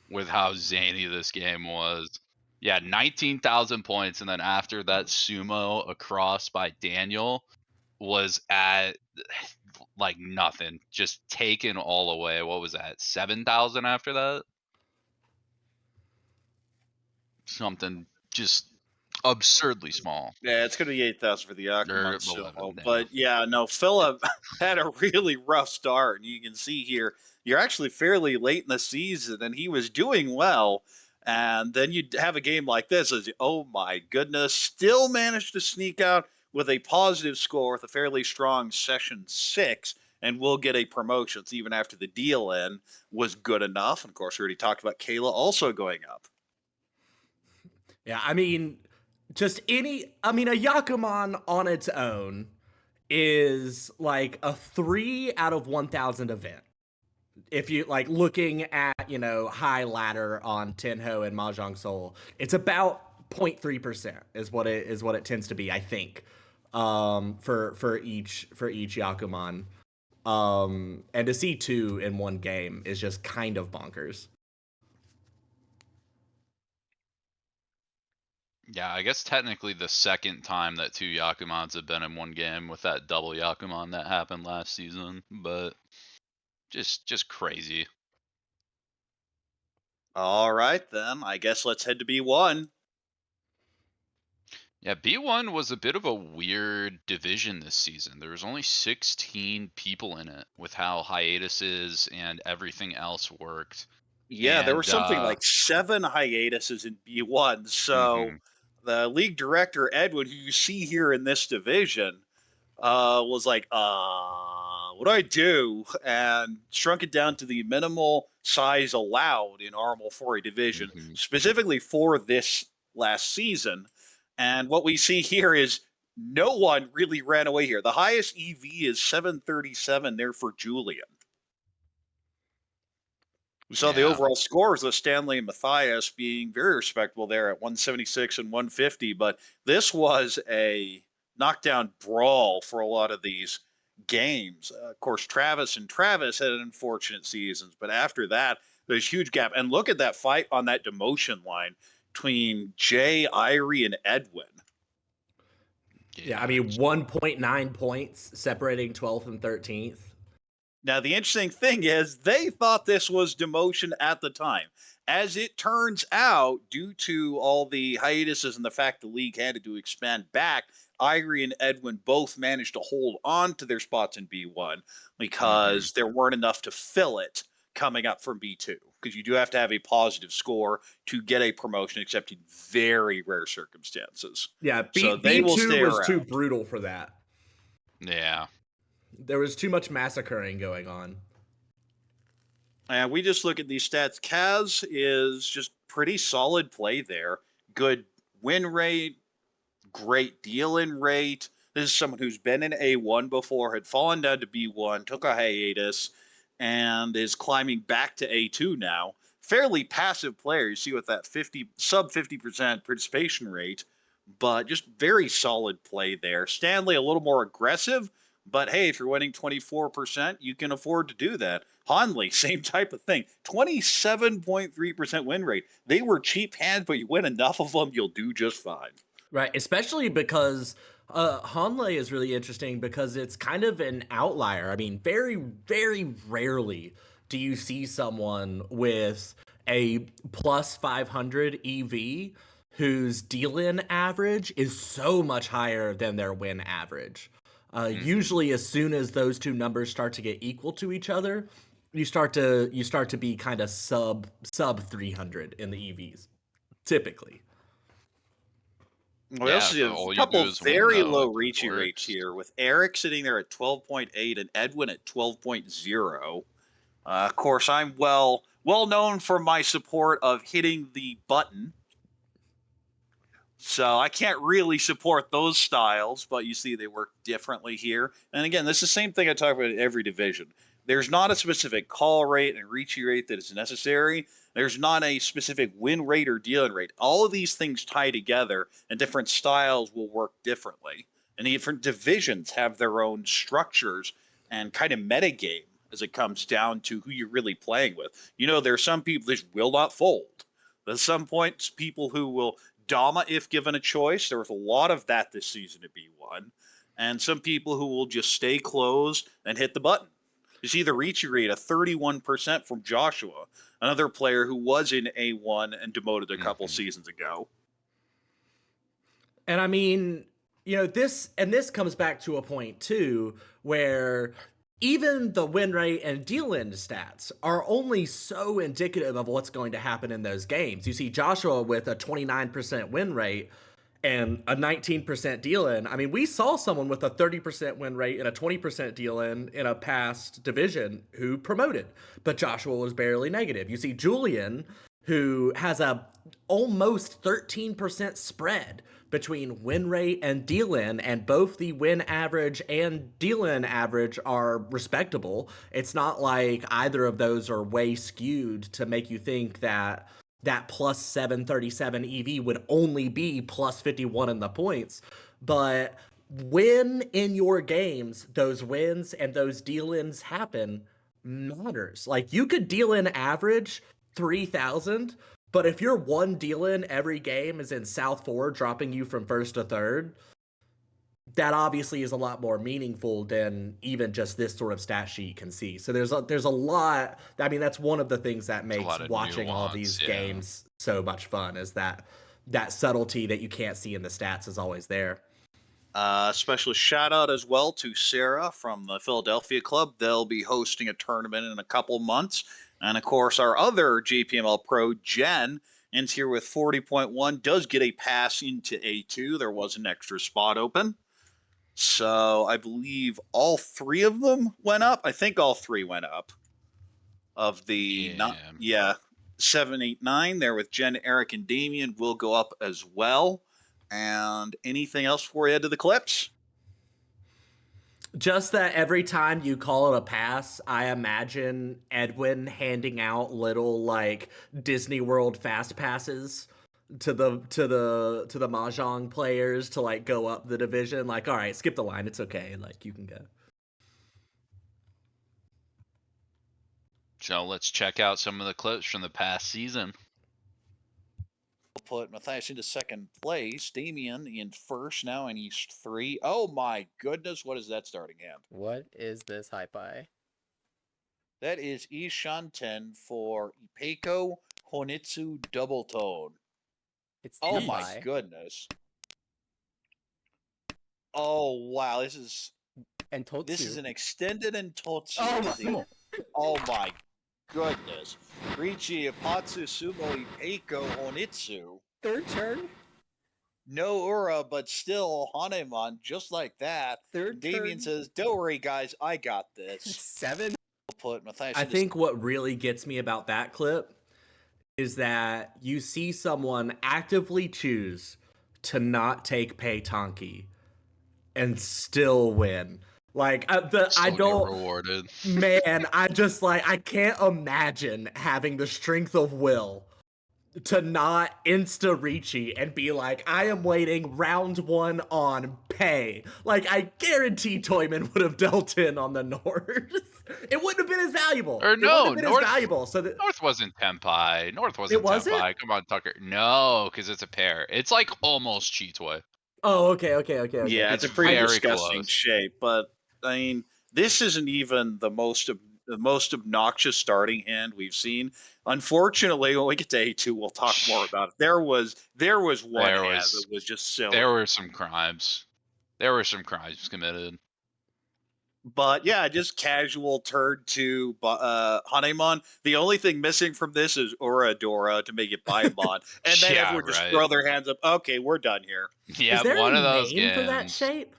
with how zany this game was. Yeah, 19,000 points, and then after that sumo across by Daniel was at like nothing, just taken all away. What was that? 7,000 after that? Something just absurdly small. Yeah, it's going to be 8,000 for the Or Yakuman 11, sumo. yeah. But yeah, no, Philip had a really rough start. And you can see here, you're actually fairly late in the season, and he was doing well. And then you have a game like this, as oh my goodness, still managed to sneak out with a positive score with a fairly strong session 6, and will get a promotion. So even after the deal in was good enough. And of course, we already talked about Kayla also going up. Yeah, I mean, a Yakuman on its own is like a 3 out of 1,000 event. If you looking at, high ladder on Tenho and Mahjong Soul, it's about 0.3% is what it tends to be, I think, for each Yakuman. And to see 2 in one game is just kind of bonkers. Yeah, I guess technically the second time that 2 Yakumans have been in one game with that double Yakuman that happened last season, but just crazy. All right, then. I guess let's head to B1. Yeah, B1 was a bit of a weird division this season. There was only 16 people in it with how hiatuses and everything else worked. Yeah, there were And something like 7 hiatuses in B1. So the league director, Edwin, who you see here in this division, was like, what do I do? And shrunk it down to the minimal size allowed in Armor 4A division, specifically for this last season. And what we see here is no one really ran away here. The highest EV is 737 there for Julian. We saw the overall scores of Stanley and Matthias being very respectable there at 176 and 150, but this was a knockdown brawl for a lot of these games. Of course, Travis had unfortunate seasons, but after that, there's a huge gap. And look at that fight on that demotion line between Jay, Irie, and Edwin. Yeah, I mean, 1.9 points separating 12th and 13th. Now, the interesting thing is they thought this was demotion at the time. As it turns out, due to all the hiatuses and the fact the league had to expand back, Irie and Edwin both managed to hold on to their spots in B1 because there weren't enough to fill it coming up from B2. Because you do have to have a positive score to get a promotion, except in very rare circumstances. Yeah, so they will B2 stay was around. too brutal for that. Yeah. There was too much massacring going on. And we just look at these stats. Kaz is just pretty solid play there. Good win rate, great deal-in rate. This is someone who's been in A1 before, had fallen down to B1, took a hiatus, and is climbing back to A2 now. Fairly passive player. You see with that sub 50% participation rate, but just very solid play there. Stanley a little more aggressive, but hey, if you're winning 24%, you can afford to do that. Hanley, same type of thing. 27.3% win rate. They were cheap hands, but you win enough of them, you'll do just fine. Right, especially because Hanley is really interesting because it's kind of an outlier. I mean, very, very rarely do you see someone with a plus 500 EV whose deal-in average is so much higher than their win average. Usually, as soon as those two numbers start to get equal to each other, you start to be kind of sub 300 in the EVs, typically. We also have a couple of very low reachy rates here, with Eric sitting there at 12.8 and Edwin at 12.0. Of course, I'm well known for my support of hitting the button. So I can't really support those styles, but you see they work differently here. And again, this is the same thing I talk about in every division. There's not a specific call rate and reachy rate that is necessary. There's not a specific win rate or dealing rate. All of these things tie together, and different styles will work differently. And different divisions have their own structures and kind of metagame as it comes down to who you're really playing with. You know, there are some people that will not fold. There's some points people who will Dama if given a choice. There was a lot of that this season at B1. And some people who will just stay closed and hit the button. You see the reach rate of 31% from Joshua, another player who was in A1 and demoted a couple seasons ago. And I mean, you know, this comes back to a point too, where even the win rate and deal-in stats are only so indicative of what's going to happen in those games. You see Joshua with a 29% win rate and a 19% deal-in. I mean, we saw someone with a 30% win rate and a 20% deal-in in a past division who promoted, but Joshua was barely negative. You see Julian, who has a almost 13% spread between win rate and deal-in, and both the win average and deal-in average are respectable. It's not like either of those are way skewed to make you think that that plus 737 EV would only be plus 51 in the points. But when in your games those wins and those deal-ins happen matters. Like you could deal in average 3,000, but if your one deal-in every game is in South 4 dropping you from first to third, that obviously is a lot more meaningful than even just this sort of stat sheet can see. So there's a lot. I mean, that's one of the things that It's a makes lot of watching all nuance, these yeah. games so much fun. Is that subtlety that you can't see in the stats is always there. Special shout out as well to Sarah from the Philadelphia Club. They'll be hosting a tournament in a couple months. And of course, our other JPML pro, Jen, ends here with 40.1, does get a pass into A2. There was an extra spot open. So I believe all three of them went up. I think all three went up. Of the Yeah. 7, 8, 9 there with Jen, Eric, and Damien will go up as well. And anything else before we head to the clips? Just that every time you call it a pass, I imagine Edwin handing out little like Disney World fast passes to the mahjong players to like go up the division. Like, all right, skip the line, it's okay. Like you can go. So let's check out some of the clips from the past season. We'll put Matthias into second place. Damien in first now in East 3. Oh my goodness, what is that starting hand? What is this hype-eye? That is Ishan 10 for Ipeco Honitsu Double Tone. It's Oh Tenpai. my goodness. Oh wow, this is And Totsu. This is an extended and Totsu. Oh, Oh my goodness. Richi Ipatsu Sumo Ipeiko Honitsu. Third turn? No Ura, but still Hanemon, just like that. Third Damien turn? says, don't worry, guys, I got this. 7? We'll put Matthias I into think what really gets me about that clip is that you see someone actively choose to not take pay Tonki and still win. Like I Still don't get rewarded. Man, I just like I can't imagine having the strength of will to not insta Ricci and be like, I am waiting round 1 on pay. Like I guarantee Toyman would have dealt in on the North. It wouldn't have been as valuable. Or It no, wouldn't have been North, as valuable. So that North wasn't Tenpai. North wasn't wasn't? Tenpai. Come on, Tucker. No, because it's a pair. It's like almost Cheatway. Oh, okay. Yeah, It's it's a pretty very disgusting close. shape, but I mean, this isn't even the most obnoxious starting hand we've seen. Unfortunately, when we get to A2, we'll talk more about it. There was one hand that was just silly. There were some crimes. There were some crimes committed. But yeah, just casual turn to Hanemon. The only thing missing from this is Oradora to make it Baimon. And then Yeah, everyone just right. throw their hands up. Okay, we're done here. Yeah, Is there one a of those name games. for that shape?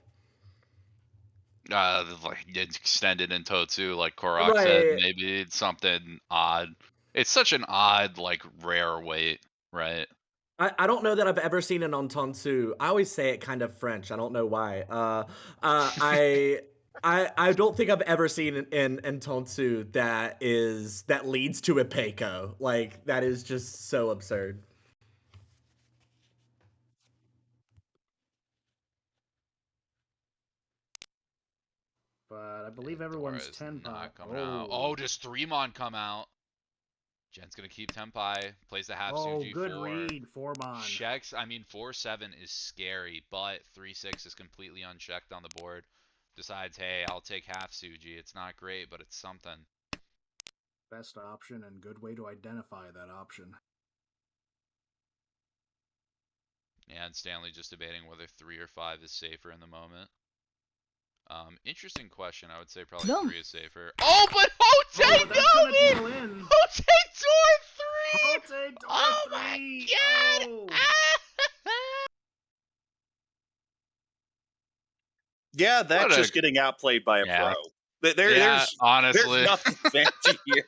Like extended in Totsu, like Korok said, Right. maybe it's something odd. It's such an odd, like rare weight, right? I don't know that I've ever seen it on Tonsu. I always say it kind of French. I don't know why. I don't think I've ever seen it in Tonsu that leads to a Peiko. Like that is just so absurd. But I believe everyone's 10 not coming out. Oh, does 3mon come out? Jen's gonna keep Tenpai, plays the half Oh, Suji good 4. read, 4mon. Checks, I mean 4-7 is scary, but 3-6 is completely unchecked on the board. Decides, hey, I'll take half Suji. It's not great, but it's something. Best option and good way to identify that option. Yeah, and Stanley just debating whether 3 or 5 is safer in the moment. Interesting question. I would say probably 3 is safer. Oh, but Hote Gumi! Hote Door 3! Hote Door Oh 3! my god! Oh. Yeah, that's just getting outplayed by a pro. There's honestly. nothing fancy here.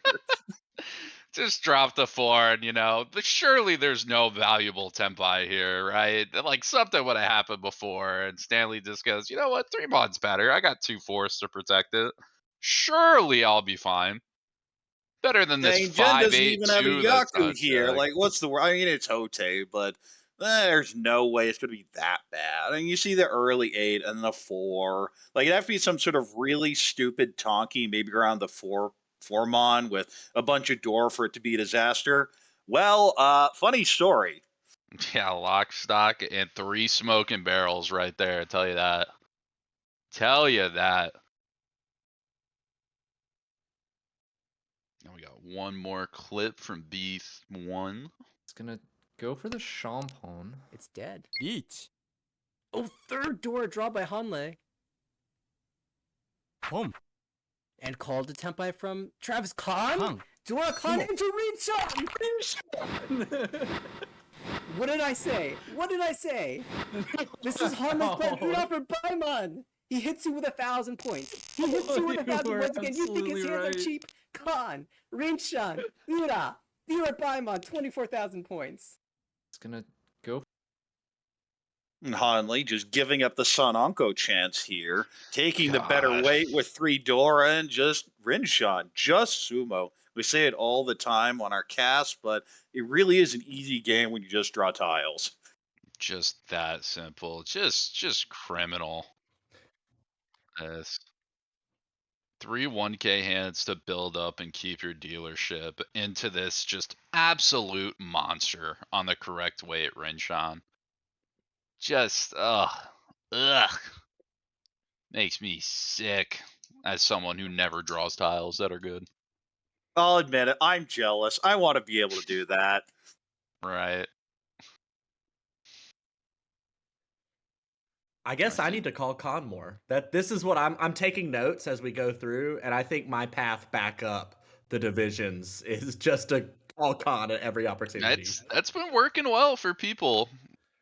Just drop the 4 and, surely there's no valuable Tenpai here, right? Like, something would have happened before, and Stanley just goes, you know what, 3mon's better. I got 2 4s to protect it. Surely I'll be fine. Better than this Dang, Jen doesn't even have a 582 that's Yaku not here. checked. Like, what's the word? I mean, it's Hote, but there's no way it's going to be that bad. I mean, you see the early 8 and the 4. Like, it'd have to be some sort of really stupid Tonki, maybe around the 4 mon with a bunch of door for it to be a disaster. Well, funny story. Yeah, lock, stock, and 3 smoking barrels right there. I tell you that. Tell you that. Now we got one more clip from B1. It's gonna go for the Champon. It's dead. Eat. Oh, third door draw by Hanley. Boom. And called to tempai from Travis Khan. Khan. Dora Khan into Rinshot. What did I say? What did I say? This is Hanley's plan. Not for Baimon. He hits you with 1,000 points. He hits you with 1,000 You are points again. You think his absolutely hands are right. cheap? Khan, Rinshan, Ura, Baimon, 24,000 points. It's gonna go. And Hanley just giving up the Sun Onko chance here, taking the better God. weight with 3 Dora and just Rinshot, just sumo. We say it all the time on our cast, but it really is an easy game when you just draw tiles. Just that simple. Just criminal. Yes. 3 1K hands to build up and keep your dealership into this just absolute monster on the correct way at Rinshan. Just, ugh. Makes me sick as someone who never draws tiles that are good. I'll admit it, I'm jealous. I want to be able to do that. Right. I guess I need to call Con more. That this is what I'm taking notes as we go through, and I think my path back up the divisions is just to call Con at every opportunity. That's been working well for people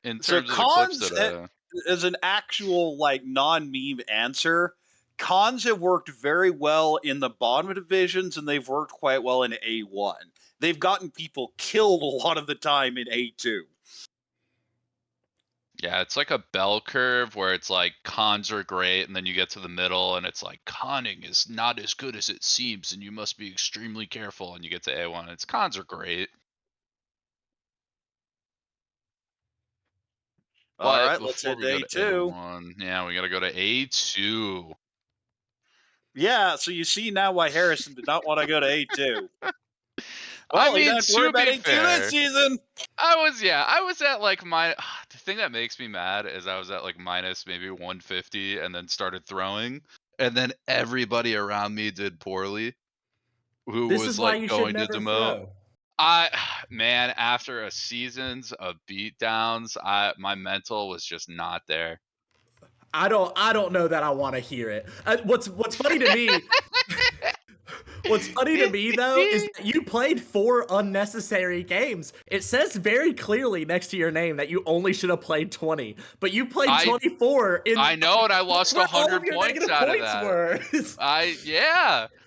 in So terms of the clips cons that as an actual like non-meme answer, cons have worked very well in the bottom divisions and they've worked quite well in A1. They've gotten people killed a lot of the time in A2. yeah, it's like a bell curve where it's like cons are great and then you get to the middle and it's like conning is not as good as it seems and you must be extremely careful, and you get to A1 it's cons are great. All But right, let's before head we to go to A2. A1, yeah, we gotta go to A2. Yeah, so you see now why Harrison did not want to go to A2. I Well, he mean, doesn't have to worry to about be A2 this fair, season. I was at like the thing that makes me mad is I was at like minus maybe 150 and then started throwing, and then everybody around me did poorly who This was is why like you should going to never demote. throw. Man, after a seasons of beatdowns, my mental was just not there. I don't know that I want to hear it. What's funny to me What's funny to me though is that you played 4 unnecessary games. It says very clearly next to your name that you only should have played 20, but you played 24 in I know, and I that's lost where all of 100 your points negative out of points that. were.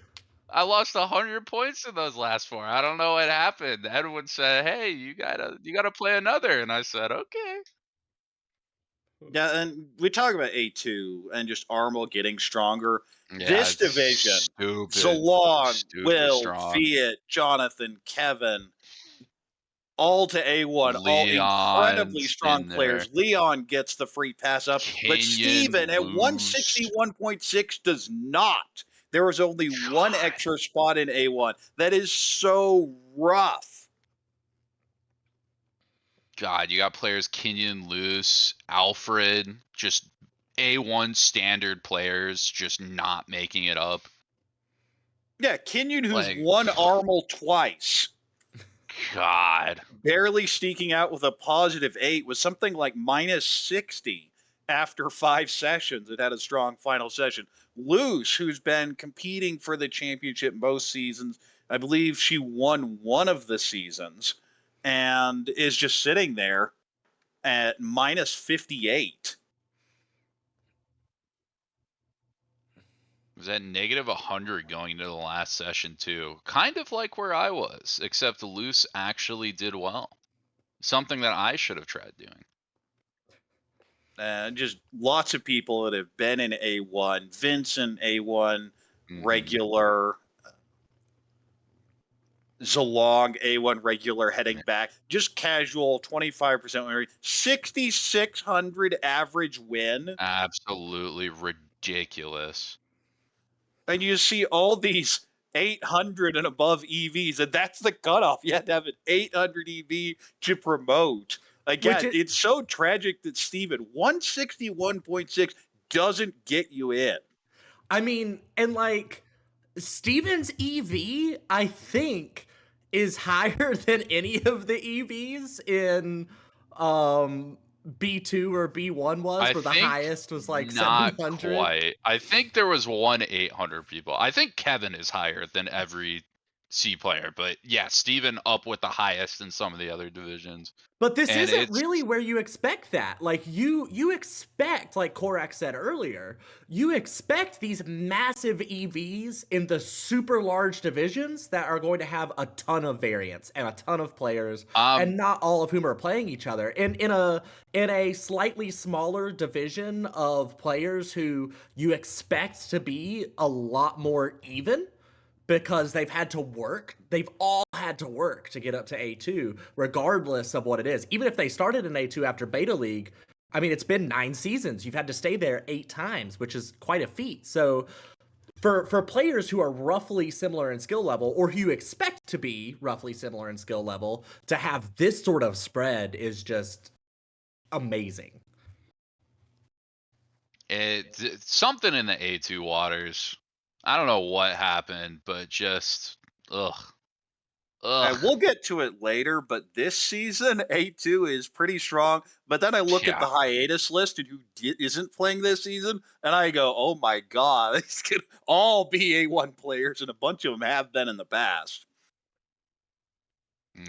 I lost 100 points in those last 4. I don't know what happened. Edwin said, "Hey, you gotta play another," and I said, "Okay." Yeah, and we talk about A2 and just Armel getting stronger. Yeah, This division, it's Zalong, stupid Will, strong. Fiat, Jonathan, Kevin, all to A1, all incredibly Leon's strong in there. players. Leon gets the free pass up, but Kenyon Steven at loose. 161.6 does not. There was only one extra spot in A1. That is so rough. God, you got players Kenyon loose, Alfred, just A1 standard players just not making it up. Yeah, Kenyon, who's Like, won Armel twice. God. Barely sneaking out with a positive 8 was something like minus 60 after 5 sessions. It had a strong final session. Luce, who's been competing for the championship most seasons, I believe she won one of the seasons, and is just sitting there at minus 58. Was at negative 100 going into the last session too. Kind of like where I was, except Luce actually did well. Something that I should have tried doing. And just lots of people that have been in A1. Vincent, A1, regular. Zalong, A1 regular heading back, just casual 25% win rate, 6,600 average win. Absolutely ridiculous. And you see all these 800 and above EVs, and that's the cutoff. You have to have an 800 EV to promote. Again, it's so tragic that Steven 161.6 doesn't get you in. I mean, and like Steven's EV, I think, is higher than any of the EVs in B2 or B1 was, I where the think highest was like not 700. quite. I think there was 800 people. I think Kevin is higher than every C player, but yeah, Steven up with the highest in some of the other divisions. But this And isn't it's really where you expect that. Like you expect, like Korak said earlier, you expect these massive EVs in the super large divisions that are going to have a ton of variance and a ton of players, and not all of whom are playing each other. And in a slightly smaller division of players who you expect to be a lot more even, because they've had to work. They've all had to work to get up to A2, regardless of what it is. Even if they started in A2 after Beta League, I mean, it's been 9 seasons. You've had to stay there 8 times, which is quite a feat. So for players who are roughly similar in skill level, or who you expect to be roughly similar in skill level, to have this sort of spread is just amazing. It's something in the A2 waters. I don't know what happened, but just ugh. And we'll get to it later, but this season, A2 is pretty strong. But then I look at the hiatus list and who isn't playing this season, and I go, oh my God, these could all be A1 players, and a bunch of them have been in the past.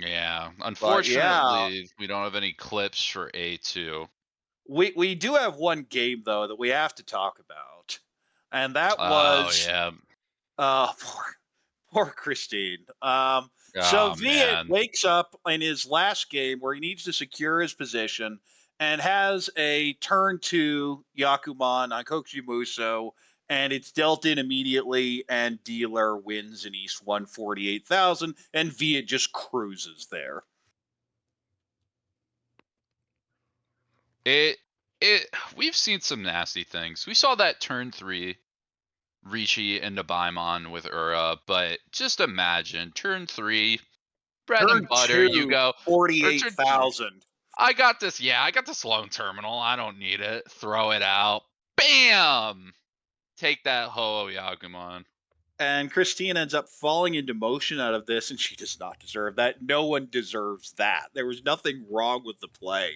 Yeah, But unfortunately, we don't have any clips for A2. We do have one game, though, that we have to talk about. And that was poor Christine. So Viet Man. wakes up in his last game where he needs to secure his position and has a turn to Yakuman on Kokushi and it's dealt in immediately, and dealer wins in East 148,000, and Viet just cruises there. We've seen some nasty things. We saw that turn 3 Rishi into Baimon with Ura, but just imagine turn 3, bread Turn and butter, 2, you go 48,000. I got this loan terminal. I don't need it. Throw it out. Bam! Take that Ho Yagumon. And Christine ends up falling into motion out of this, and she does not deserve that. No one deserves that. There was nothing wrong with the play,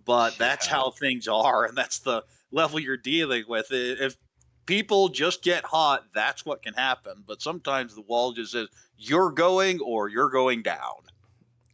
but that's how things are, and that's the level you're dealing with. If people just get hot, that's what can happen. But sometimes the wall just says, you're going or you're going down.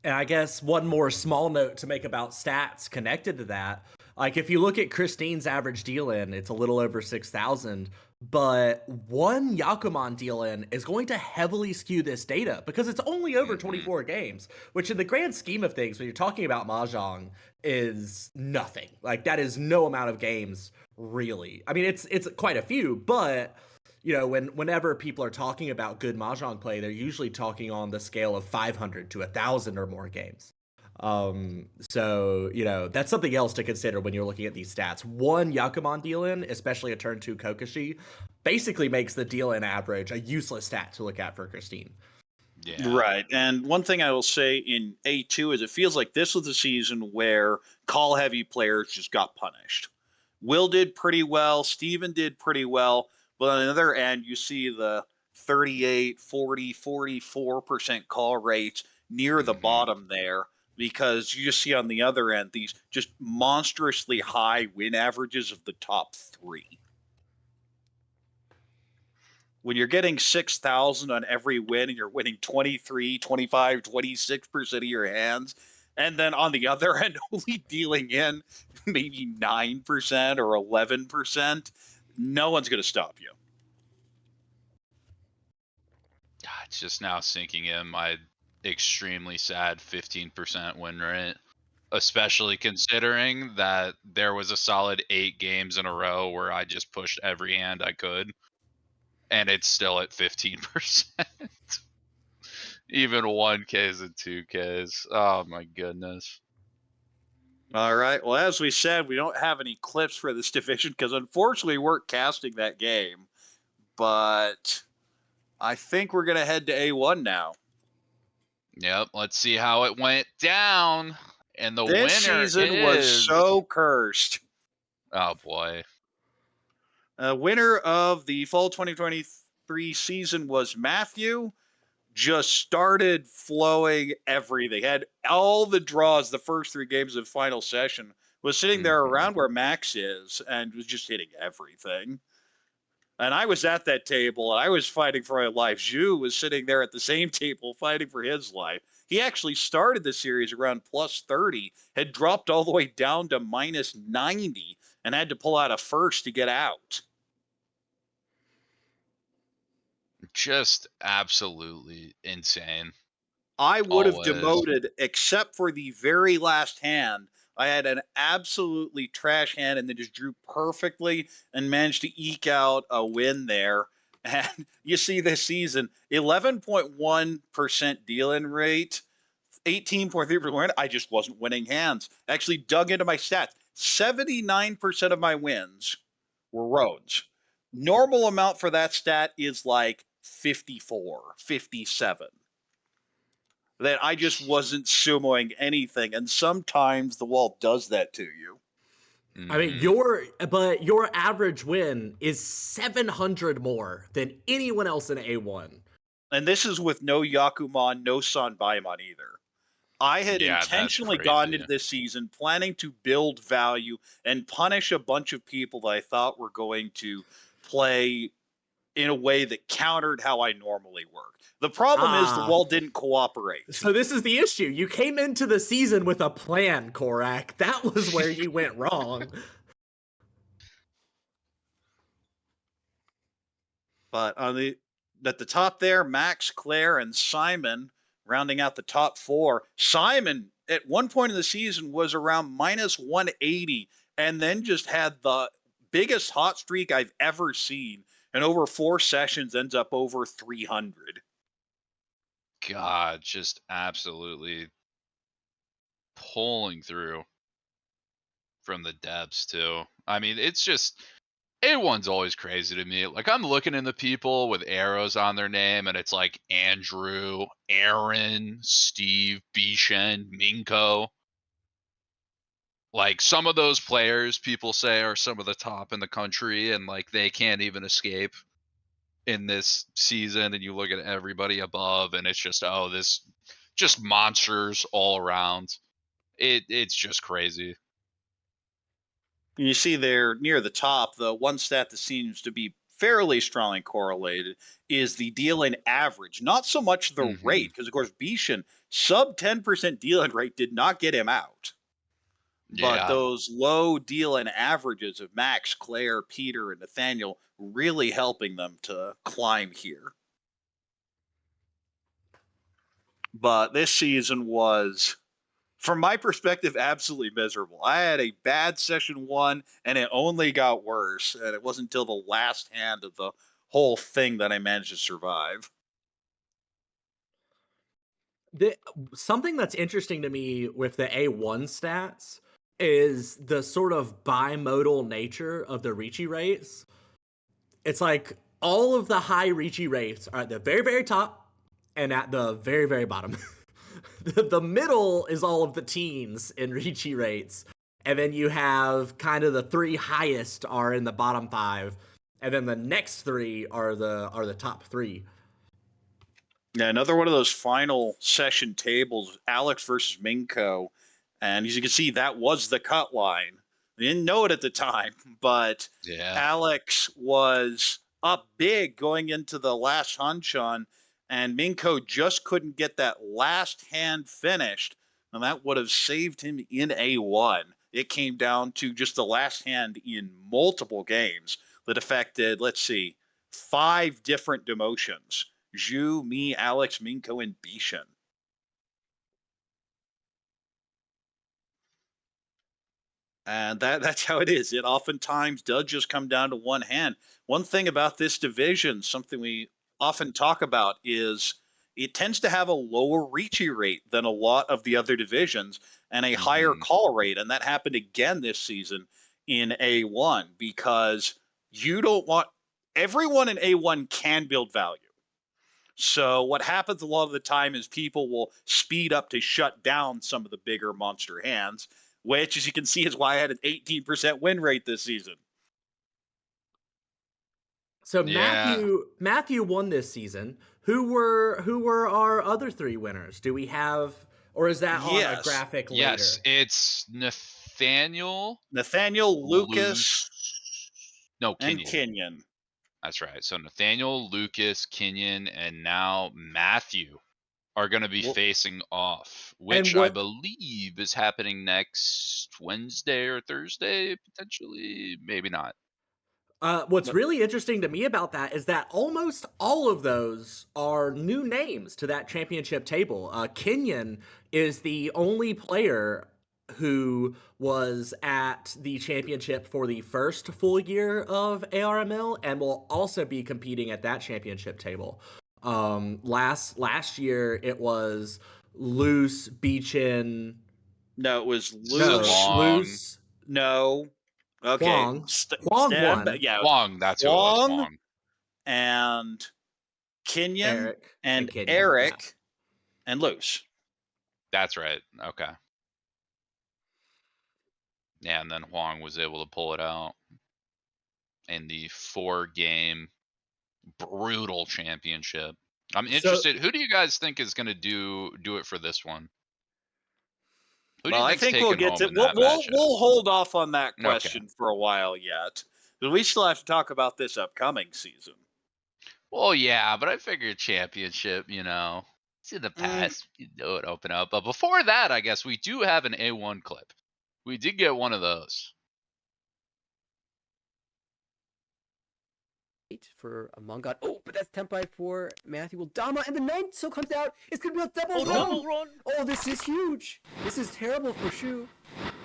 And I guess one more small note to make about stats connected to that. Like, if you look at Christine's average deal in, it's a little over 6,000. But one Yakuman deal in is going to heavily skew this data because it's only over 24 games, which in the grand scheme of things, when you're talking about Mahjong, is nothing. Like, that is no amount of games, really. I mean, it's quite a few, but you know, whenever people are talking about good Mahjong play, they're usually talking on the scale of 500 to 1,000 or more games. So, you know, that's something else to consider when you're looking at these stats. One Yakuman deal in, especially a turn 2 Kokushi, basically makes the deal in average a useless stat to look at for Christine. Yeah. Right. And one thing I will say in A2 is it feels like this was the season where call heavy players just got punished. Will did pretty well, Steven did pretty well, but on the other end, you see the 38, 40, 44% call rates near the bottom there, because you just see on the other end these just monstrously high win averages of the top 3. When you're getting 6,000 on every win and you're winning 23, 25, 26% of your hands, and then on the other end, only dealing in maybe 9% or 11%, no one's going to stop you. It's just now sinking in my extremely sad 15% win rate, especially considering that there was a solid 8 games in a row where I just pushed every hand I could, and it's still at 15%. Even 1Ks and 2Ks. Oh my goodness. All right. Well, as we said, we don't have any clips for this division because unfortunately we weren't casting that game. But I think we're gonna head to A1 now. Yep, let's see how it went down. And the This winner season was is so cursed. oh boy. Winner of the fall 2023 season was Matthew. Just started flowing everything. Had all the draws the first 3 games of final session. Was sitting there around where Max is and was just hitting everything. And I was at that table and I was fighting for my life. Zhu was sitting there at the same table fighting for his life. He actually started the series around plus 30, had dropped all the way down to minus 90, and had to pull out a first to get out. Just absolutely insane. I would have Always. demoted except for the very last hand. I had an absolutely trash hand and then just drew perfectly and managed to eke out a win there. And you see this season 11.1% deal-in rate, 18.3% win. I just wasn't winning hands. Actually dug into my stats. 79% of my wins were roads. Normal amount for that stat is like 54, 57. That I just wasn't sumoing anything, and sometimes the wall does that to you. I mean, your average win is 700 more than anyone else in A1. And this is with no Yakuman, no Sanbaimon either. I had Yeah, that's intentionally gone into crazy. this season planning to build value and punish a bunch of people that I thought were going to play in a way that countered how I normally work. The problem is the wall didn't cooperate. So this is the issue. You came into the season with a plan, Korak. That was where you went wrong. But on at the top there, Max, Claire, and Simon rounding out the top 4. Simon at one point in the season was around minus 180 and then just had the biggest hot streak I've ever seen. And over 4 sessions ends up over 300. God, just absolutely pulling through from the depths too. I mean, it's just A1's always crazy to me. Like I'm looking in the people with arrows on their name, and it's like Andrew, Aaron, Steve, Bishen, Minko. Like some of those players people say are some of the top in the country, and like they can't even escape in this season. And you look at everybody above, and it's just this just monsters all around. It's just crazy. You see there near the top, the one stat that seems to be fairly strongly correlated is the deal-in average, not so much the rate, because of course Bishan sub 10% deal-in rate did not get him out. But Yeah. those low deal-in averages of Max, Claire, Peter, and Nathaniel really helping them to climb here. But this season was, from my perspective, absolutely miserable. I had a bad session 1, and it only got worse. And it wasn't until the last hand of the whole thing that I managed to survive. Something that's interesting to me with the A1 stats is the sort of bimodal nature of the Ricci rates. It's like all of the high Ricci rates are at the very, very top and at the very, very bottom. The middle is all of the teens in Ricci rates. And then you have kind of the 3 highest are in the bottom 5. And then the next 3 are the top 3. Yeah, another one of those final session tables, Alex versus Minko. And as you can see, that was the cut line. I didn't know it at the time, but Alex was up big going into the last Hanshan, and Minko just couldn't get that last hand finished, and that would have saved him in A1. It came down to just the last hand in multiple games that affected, let's see, 5 different demotions. Zhu, me, Alex, Minko, and Bishan. And that's how it is. It oftentimes does just come down to one hand. One thing about this division, something we often talk about, is it tends to have a lower reachy rate than a lot of the other divisions and a higher Mhm. call rate. And that happened again this season in A1 because you don't want everyone in A1 can build value. So what happens a lot of the time is people will speed up to shut down some of the bigger monster hands, which, as you can see, is why I had an 18% win rate this season. So Yeah. Matthew won this season. Who were our other three winners? Do we have, or is that on a Yes, graphic Yes, later? it's Nathaniel, Nathaniel, Lucas, no, and Kenyon. Kenyon. That's right. So Nathaniel, Lucas, Kenyon, and now Matthew are going to be Well, facing off, And which I what believe is happening next Wednesday or Thursday, potentially. Maybe not. what's really interesting to me about that is that almost all of those are new names to that championship table. Kenyon is the only player who was at the championship for the first full year of ARML and will also be competing at that championship table. Last year it was Loose, Beechin, no, it was no, Loose. Huang. Loose, No. Okay. Huang. Huang Stand back. won. Yeah, it was Huang, that's who it was. Huang Huang. and Kenyon Eric and and Kenyon. Yeah. Eric and Loose. That's right. Okay. Yeah, and then Huang was able to pull it out in the 4-game brutal championship. I'm So interested. Who do you guys think is going to do it for this one? Who do Well, you I think's think we'll taking get home to in that matchup? we'll hold off on that Okay. question for a while yet. But we still have to talk about this upcoming season. Well, yeah, but I figured championship, it's in the Mm, past. You know it open up. But before that, I guess we do have an A1 clip. We did get one of those. For Among God. Oh, but that's temp for Matthew Dama, and the 9 still comes out. It's gonna be a double run. Oh, this is huge. This is terrible for Shu.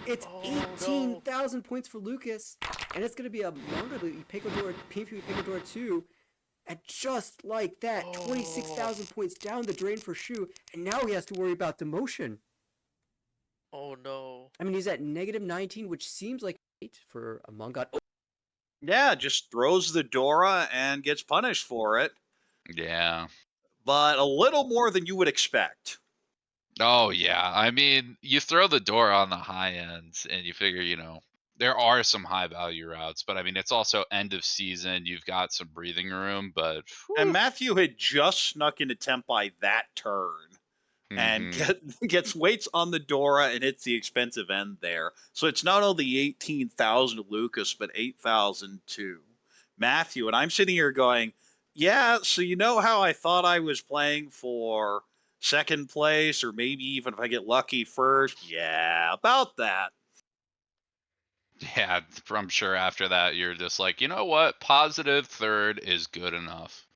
It's 18,000 points for Lucas, and it's gonna be a Manga Pecadora, PvP Pecadora 2. And just like that, 26,000 points down the drain for Shu, and now he has to worry about demotion. Oh no. I mean, he's at negative 19, which seems like 8 for Among God. Oh, yeah, just throws the Dora and gets punished for it, Yeah. but a little more than you would expect. Oh, yeah. I mean, you throw the door on the high ends and you figure, there are some high value routes, but I mean, it's also end of season. You've got some breathing room, but And whew. Matthew had just snuck into temp by that turn and Mhm. gets weights on the Dora and hits the expensive end there. So it's not only 18,000 to Lucas, but 8,000 to Matthew. And I'm sitting here going, yeah, so you know how I thought I was playing for second place, or maybe even if I get lucky first? Yeah, about that. Yeah, I'm sure after that you're just like, you know what? Positive third is good enough.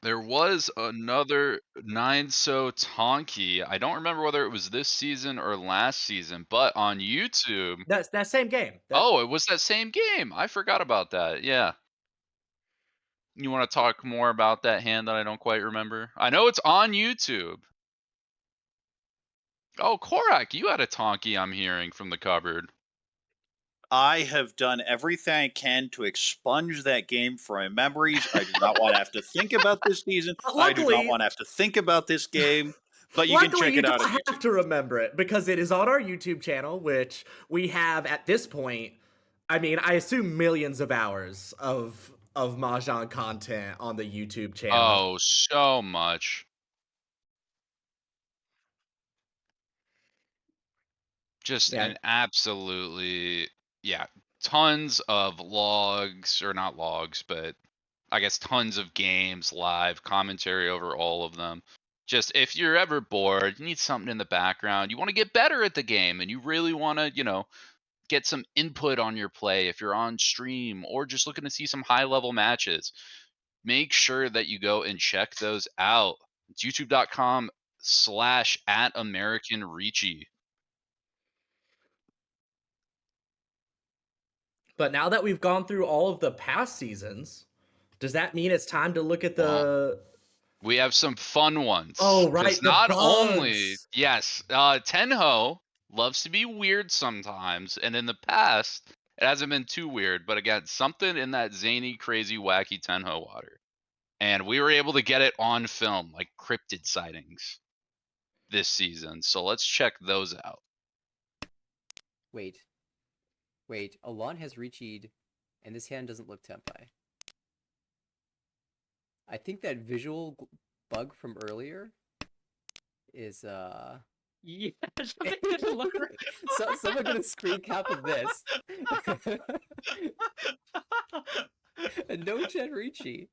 There was another 9-so Tonki. I don't remember whether it was this season or last season, but on YouTube. that's that same game. Oh, it was that same game. I forgot about that. Yeah. You want to talk more about that hand that I don't quite remember? I know it's on YouTube. Oh, Korak, you had a Tonki, I'm hearing from the cupboard. I have done everything I can to expunge that game from my memories. I do not want to have to think about this season. I do not Luckily, want to have to think about this game. But you can luckily check you it out don't on have YouTube. to remember it because it is on our YouTube channel, which we have at this point. I mean, I assume millions of hours of Mahjong content on the YouTube channel. Oh, so much. Just Yeah, an absolutely, yeah, tons of logs, or not logs, but I guess tons of games, live commentary over all of them. Just if you're ever bored, you need something in the background, you want to get better at the game, and you really want to, get some input on your play if you're on stream or just looking to see some high level matches, make sure that you go and check those out. It's youtube.com/@AmericanReachy. But now that we've gone through all of the past seasons, does that mean it's time to look at Well, the? we have some fun ones. Oh, right, Because the not only, bugs. yes, Tenho loves to be weird sometimes, and in the past, it hasn't been too weird, but again, something in that zany, crazy, wacky Tenho water. And we were able to get it on film, like cryptid sightings this season. So let's check those out. Wait. Alon has Reachied, and this hand doesn't look Tempai. I think that visual bug from earlier is Yeah, it doesn't look right. So someone get a screen cap of this. And no Genrichi.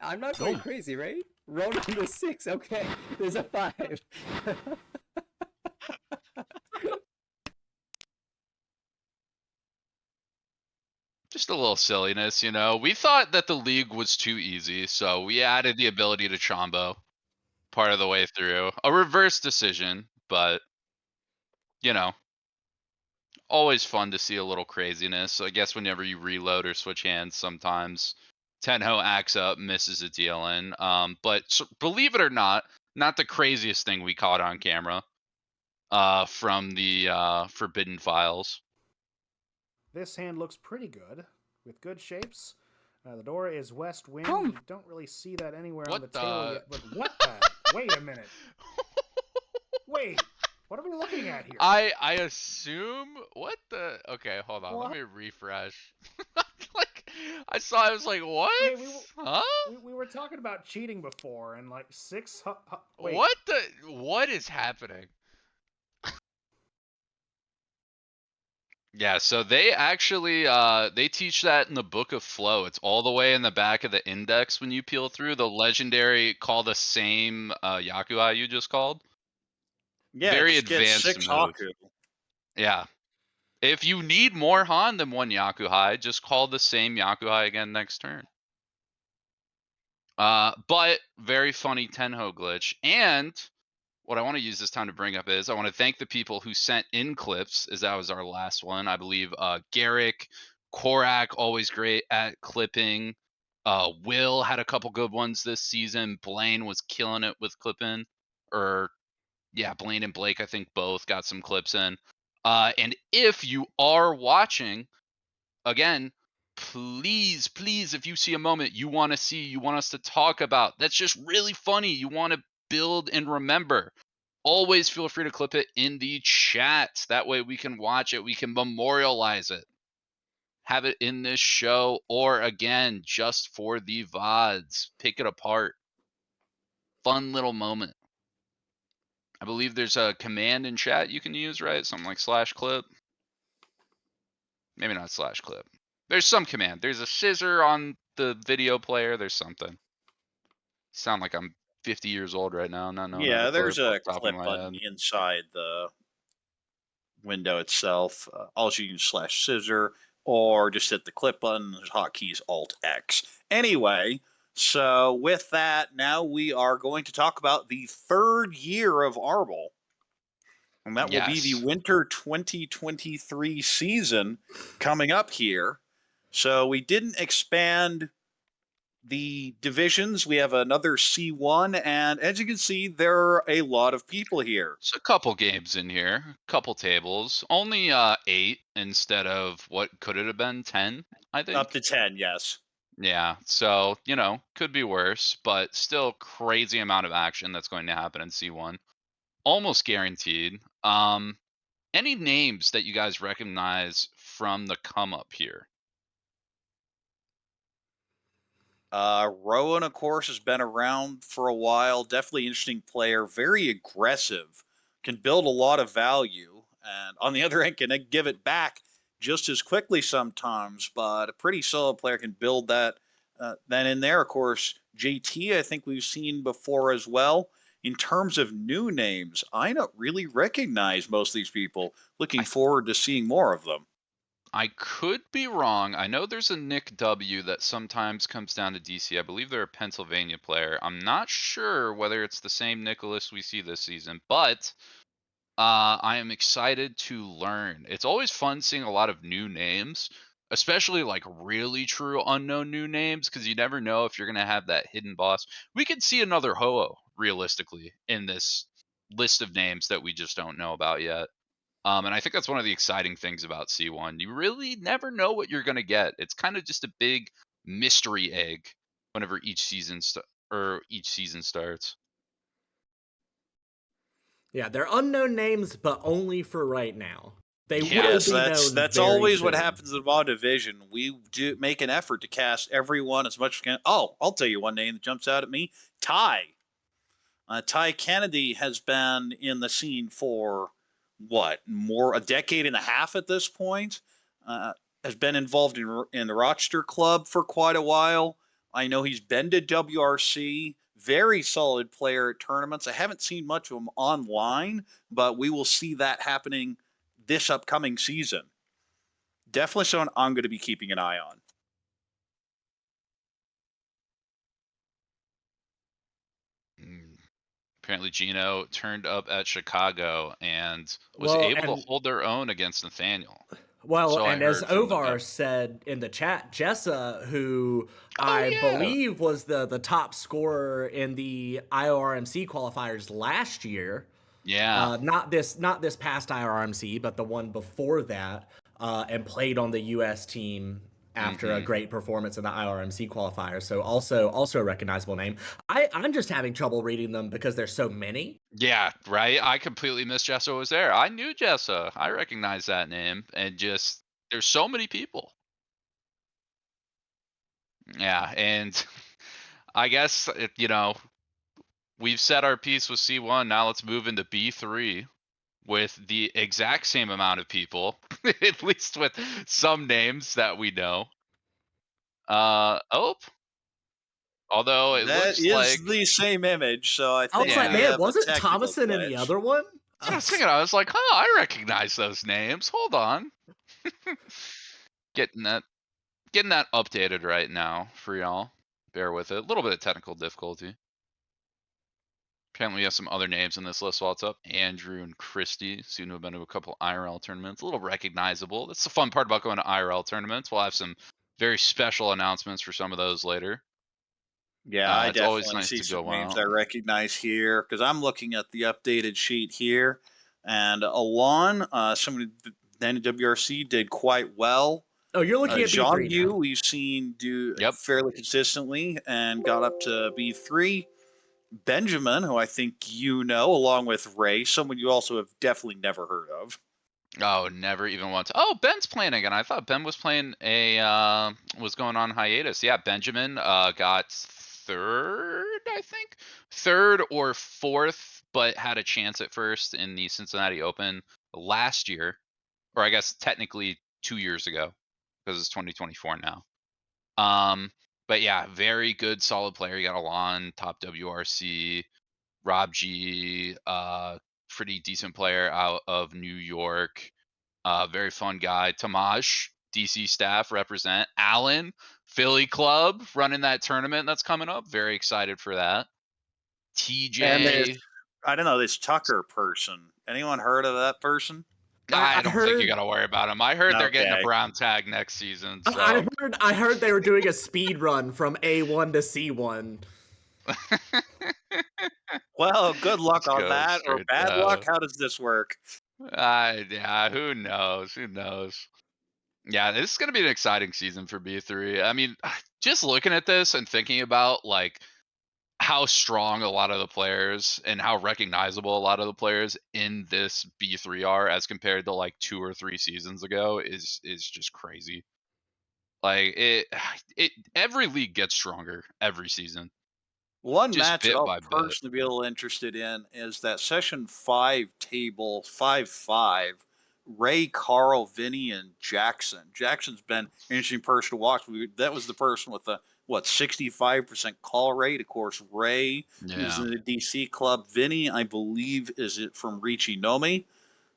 I'm not going crazy, right? Roll on the 6. Okay, there's a 5. Just a little silliness, you know. We thought that the league was too easy, so we added the ability to Chombo part of the way through. A reverse decision, but you know, always fun to see a little craziness. So I guess whenever you reload or switch hands, sometimes Tenho acts up, misses a DLN. But believe it or not the craziest thing we caught on camera from the Forbidden Files. This hand looks pretty good, with good shapes. The door is west wind. We don't really see that anywhere on the table yet. But what the? Wait a minute. Wait, what are we looking at here? I assume what the? Okay, hold on. What? Let me refresh. Like I saw, I was like, what? Okay, huh? we were talking about cheating before, and like 6. Wait. What the? What is happening? Yeah, so they actually they teach that in the Book of Flow. It's all the way in the back of the index when you peel through the legendary call the same Yakuai you just called. Yeah, Very just get advanced 6 move. Haku. Yeah. If you need more Han than one Yakuhai, just call the same Yakuhai again next turn. But very funny Tenho glitch. And what I want to use this time to bring up is I want to thank the people who sent in clips, as that was our last one. I believe Garrick, Korak, always great at clipping. Will had a couple good ones this season. Blaine was killing it with clipping. Or yeah, Blaine and Blake, I think both got some clips in. And if you are watching, again, please, if you see a moment you want to see, you want us to talk about, that's just really funny, you want to build and remember, always feel free to clip it in the chat. That way we can watch it, we can memorialize it, have it in this show, or again, just for the VODs, pick it apart. Fun little moment. I believe there's a command in chat you can use, right? Something like /clip. Maybe not /clip. There's some command. There's a scissor on the video player. There's something. Sound like I'm 50 years old right now, not knowing how to Yeah, clip there's off a the top of clip my button head. inside the window itself. Also, you can /scissor or just hit the clip button. There's hotkeys Alt X. Anyway, so with that, now we are going to talk about the 3rd year of Arbol. And that will be the Yes. winter 2023 season coming up here. So we didn't expand the divisions. We have another C1, and as you can see, there are a lot of people here. It's a couple games in here, a couple tables. Only 8 instead of what could it have been? 10, I think. Up to 10, yes. Yeah, so, you know, could be worse, but still crazy amount of action that's going to happen in C1. Almost guaranteed. Any names that you guys recognize from the come up here? Rowan, of course, has been around for a while. Definitely interesting player. Very aggressive. Can build a lot of value. And on the other end, can give it back just as quickly sometimes. But a pretty solid player can build that. Then in there, of course, JT, I think we've seen before as well. In terms of new names, I don't really recognize most of these people. Looking forward to seeing more of them. I could be wrong. I know there's a Nick W that sometimes comes down to DC. I believe they're a Pennsylvania player. I'm not sure whether it's the same Nicholas we see this season, but I am excited to learn. It's always fun seeing a lot of new names. especially like really true unknown new names, because you never know if you're gonna have that hidden boss. We could see another Ho-Oh realistically in this list of names that we just don't know about yet. And I think that's one of the exciting things about C1. You really never know what you're gonna get. It's kind of just a big mystery egg whenever each season starts. Yeah, they're unknown names, but only for right now. They will Yes, be known that's very always what soon. happens in Raw Division. We do make an effort to cast everyone as much as we can. Oh, I'll tell you one name that jumps out at me: Ty. Ty Kennedy has been in the scene for what, more a decade and a half at this point. Uh, has been involved in the Rochester Club for quite a while. I know he's been to WRC. Very solid player at tournaments. I haven't seen much of him online, but we will see that happening this upcoming season. Definitely someone I'm going to be keeping an eye on. Apparently Gino turned up at Chicago and was able to hold their own against Nathaniel. Well, So and as Ovar said in the chat, Jessa, who I believe was the top scorer in the IORMC qualifiers last year. Yeah. Not this past IRMC, but the one before that, and played on the US team after a great performance in the IRMC qualifier. So also a recognizable name. I'm just having trouble reading them because there's so many. Yeah, right. I completely missed Jessa was there. I knew Jessa. I recognize that name, and just there's so many people. Yeah, and I guess we've said our piece with C1. Now let's move into B3 with the exact same amount of people, at least with some names that we know. Although it That looks is like the same image, so I I was think like, we man, have a wasn't technical Thomason in the glitch. other one? I was like, I recognize those names. Hold on. Getting that updated right now for y'all. Bear with it. A little bit of technical difficulty. Apparently we have some other names in this list while it's up. Andrew and Christy seem to have been to a couple IRL tournaments. A little recognizable. That's the fun part about going to IRL tournaments. We'll have some very special announcements for some of those later. Yeah, I It's always definitely nice see to some go names out. I recognize here because I'm looking at the updated sheet here, and Alon, somebody in WRC did quite well. Oh, you're looking at Jean B3 Yu, now. we've seen do fairly consistently and got up to B3. Benjamin, who I think you know, along with Ray, someone you also have definitely never heard of. Oh, never even once. Oh, Ben's playing again. I thought Ben was playing was going on hiatus. Yeah, Benjamin got third, I think. Third or fourth, but had a chance at first in the Cincinnati Open last year. Or I guess technically 2 years ago, because it's 2024 now. But yeah, very good solid player. You got Alon, top WRC, Rob G, pretty decent player out of New York. Very fun guy. Tamaj, DC staff represent. Alan, Philly Club, running that tournament that's coming up. Very excited for that. And there's, TJ. I don't know, this Tucker person. Anyone heard of that person? I don't think you got to worry about him. I heard they're getting a Okay. brown tag next season. So. I heard they were doing a speed run from A1 to C1. Well, good luck on Go that, or straight bad down. luck. How does this work? Yeah, who knows? Who knows? Yeah, this is going to be an exciting season for B3. I mean, just looking at this and thinking about like how strong a lot of the players and how recognizable a lot of the players in this B3 are as compared to like 2 or 3 seasons ago is just crazy. Like it every league gets stronger every season. One Just match that bit I'll by bit. personally be a little interested in is that session 5 table 5-5. Ray, Carl, Vinny, and Jackson. Jackson's been an interesting person to watch. That was the person with the 65% call rate. Of course, Ray, who's Yeah. in the DC club. Vinny, I believe, is it from Richie Nomi.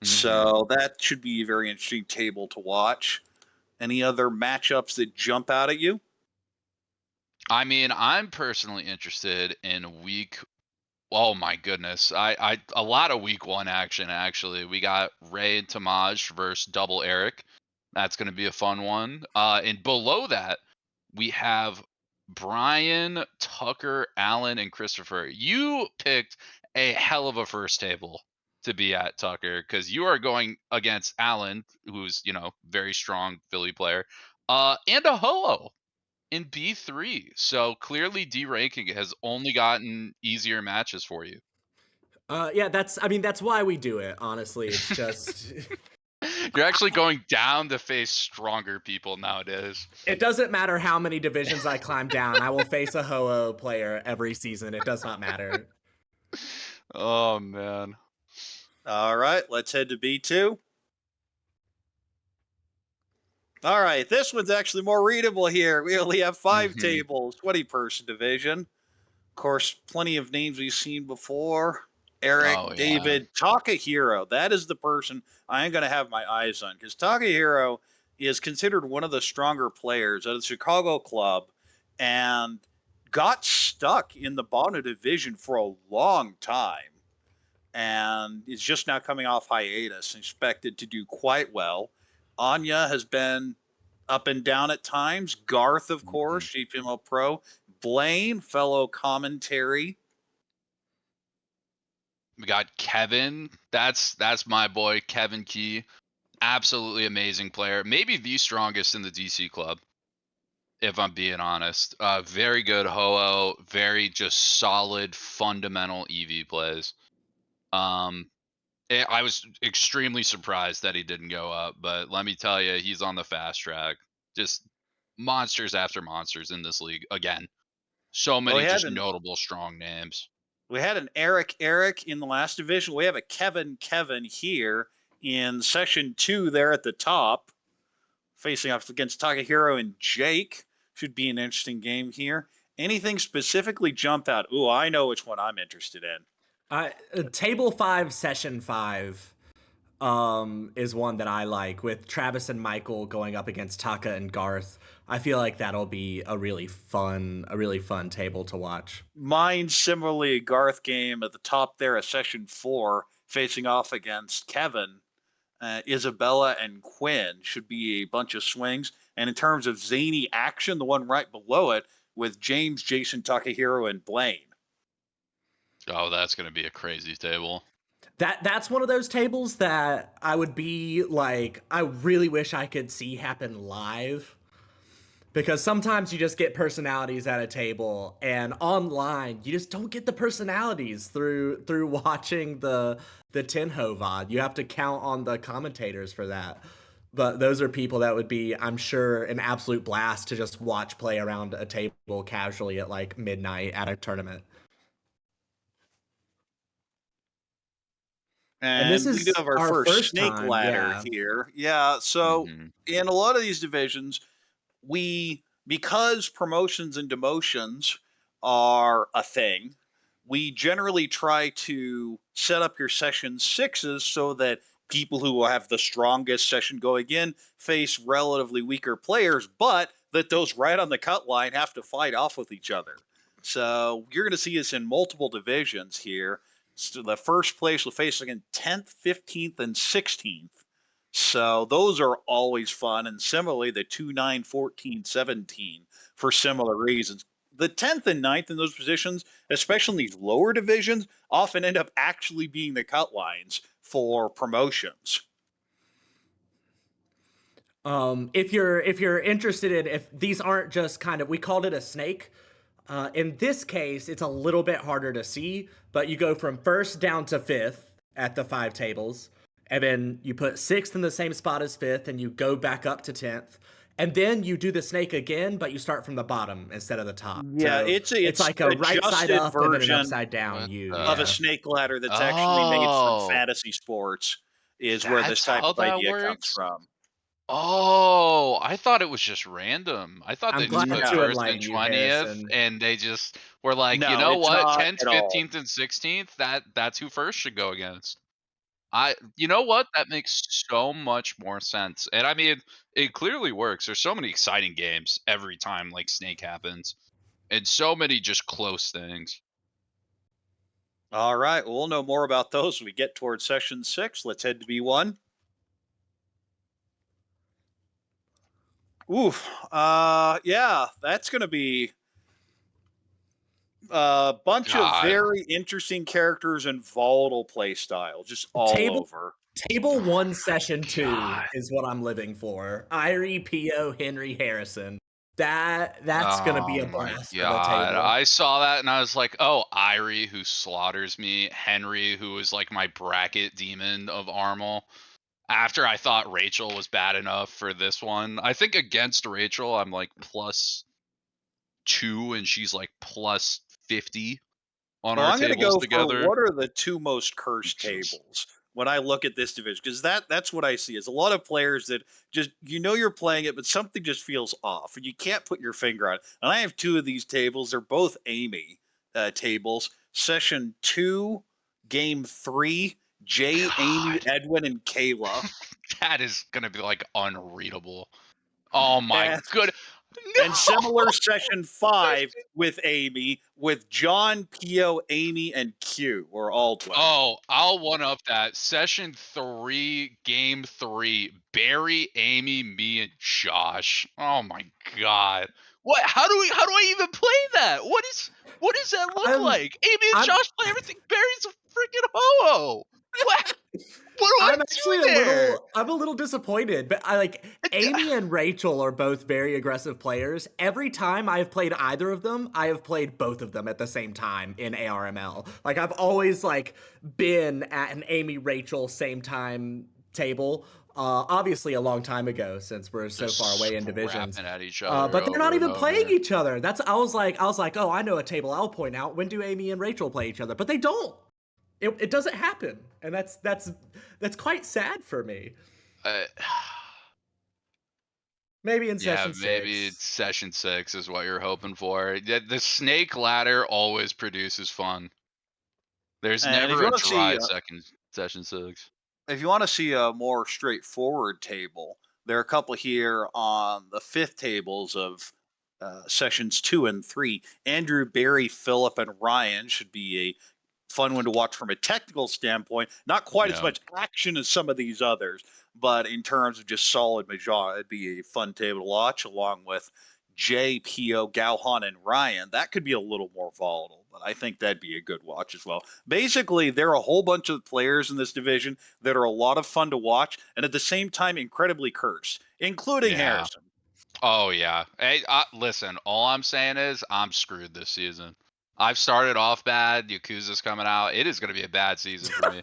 So that should be a very interesting table to watch. Any other matchups that jump out at you? I mean, I'm personally interested in week. Oh my goodness, I a lot of week 1 action actually. We got Ray and Tamaj versus Double Eric. That's going to be a fun one. And below that, we have Brian, Tucker, Alan, and Christopher. You picked a hell of a first table to be at, Tucker, because you are going against Alan, who's, very strong Philly player, and a Ho-Oh in B3. So clearly D-ranking has only gotten easier matches for you. Yeah, that's why we do it, honestly. It's just You're actually going down to face stronger people nowadays. it doesn't matter how many divisions I climb down. I will face a Ho-Oh player every season. It does not matter. Oh man. All right, let's head to B2. All right, this one's actually more readable here. We only have 5 tables, 20-person division. Of course, plenty of names we've seen before. Eric, Oh, yeah. David, Takahiro. That is the person I am going to have my eyes on, because Takahiro is considered one of the stronger players of the Chicago club and got stuck in the bottom division for a long time and is just now coming off hiatus, expected to do quite well. Anya has been up and down at times. Garth, of course, GPML Pro. Blaine, fellow commentary. We got Kevin. That's my boy, Kevin Key. Absolutely amazing player. Maybe the strongest in the DC club, if I'm being honest. Very good Ho-Oh, very just solid fundamental EV plays. I was extremely surprised that he didn't go up, but let me tell you, he's on the fast track. Just monsters after monsters in this league again. So many just notable strong names. We had an Eric in the last division. We have a Kevin here in session 2 there at the top, facing off against Takahiro and Jake. Should be an interesting game here. Anything specifically jump out? Ooh, I know which one I'm interested in. Table 5, session 5 is one that I like, with Travis and Michael going up against Taka and Garth. I feel like that'll be a really fun table to watch. Mine, similarly, a Garth game at the top there at session 4, facing off against Kevin. Isabella and Quinn should be a bunch of swings. And in terms of zany action, the one right below it with James, Jason, Takahiro, and Blaine. Oh, that's going to be a crazy table. That's one of those tables that I would be like, I really wish I could see happen live. Because sometimes you just get personalities at a table, and online you just don't get the personalities through watching the Tenho VOD. You have to count on the commentators for that. But those are people that would be, I'm sure, an absolute blast to just watch play around a table casually at like midnight at a tournament. And this is we do have our first snake time, ladder here. Yeah, so in a lot of these divisions, because promotions and demotions are a thing, we generally try to set up your session 6s so that people who have the strongest session going in face relatively weaker players, but that those right on the cut line have to fight off with each other. So you're going to see this in multiple divisions here. So the first place will face again 10th, 15th, and 16th. So those are always fun. And similarly, the 2, 9, 14, 17 for similar reasons. The 10th and 9th in those positions, especially in these lower divisions, often end up actually being the cut lines for promotions. If you're interested in, if these aren't just kind of, we called it a snake. In this case, it's a little bit harder to see, but you go from 1st down to 5th at the 5 tables, and then you put 6th in the same spot as 5th, and you go back up to 10th, and then you do the snake again, but you start from the bottom instead of the top. Yeah, so it's like a right side up and then an upside down of a snake ladder that's actually made from fantasy sports is where this type of idea comes from. Oh, I thought it was just random. I thought they just put 1st and 20th, and they just were like, no, you know what, 10th, 15th, and 16th, that's who 1st should go against. You know what? That makes so much more sense. And I mean, it clearly works. There's so many exciting games every time like Snake happens, and so many just close things. All right, we'll know more about those when we get towards session 6. Let's head to B1. Oof. Yeah, that's gonna be a bunch of God. very interesting characters and volatile play style, just all Table over. Table 1, Session 2 God. is what I'm living for. Irie, Pio, Henry, Harrison. That's gonna be Oh a my blast for the god. table. I saw that and I was like, oh, Irie who slaughters me, Henry who is like my bracket demon of Armel. After I thought Rachel was bad enough for this one. I think against Rachel I'm like +2 and she's like +50 on Well, our I'm gonna tables go for together. what are the two most cursed Just tables when I look at this division, because that's what I see is a lot of players that just you're playing it, but something just feels off, and you can't put your finger on it. And I have two of these tables. They're both Amy tables. Session 2, Game 3, Jay, Amy, God. Edwin, and Kayla. That is gonna be like unreadable. Oh my And good. and No. similar Session 5 with Amy, with John, Pio, Amy, and Q, or Aldwin. Oh, I'll one up that. Session 3, game 3. Barry, Amy, me, and Josh. Oh my god. What? How do I even play that? What does that look I'm like? Amy and I'm Josh play everything. Barry's a freaking ho-oh. What? What do I I'm actually do there? I'm a little disappointed, but I like Amy and Rachel are both very aggressive players. Every time I've played either of them, I have played both of them at the same time in ARML. Like I've always like been at an Amy Rachel same time table. Obviously a long time ago since we're so Just far away in divisions. scrapping at each other But they're not over and even playing over. each other. I was like, oh, I know a table I'll point out. When do Amy and Rachel play each other? But they don't. It doesn't happen, and that's quite sad for me. Uh, Maybe in Yeah, session maybe 6. session 6 is what you're hoping for. The snake ladder always produces fun. There's And never a dry second session 6. if you want to see a more straightforward table, there are a couple here on the fifth tables of sessions 2 and 3. Andrew, Barry, Philip, and Ryan should be a fun one to watch from a technical standpoint. Not quite as Yeah. much action as some of these others, but in terms of just solid Mahjong, it'd be a fun table to watch along with Jay, Pio, Galhan, and Ryan. That could be a little more volatile, but I think that'd be a good watch as well. Basically, there are a whole bunch of players in this division that are a lot of fun to watch and at the same time incredibly cursed, including Yeah. Harrison. Oh yeah. Hey, listen. All I'm saying is I'm screwed this season. I've started off bad. Yakuza's coming out. It is going to be a bad season for me.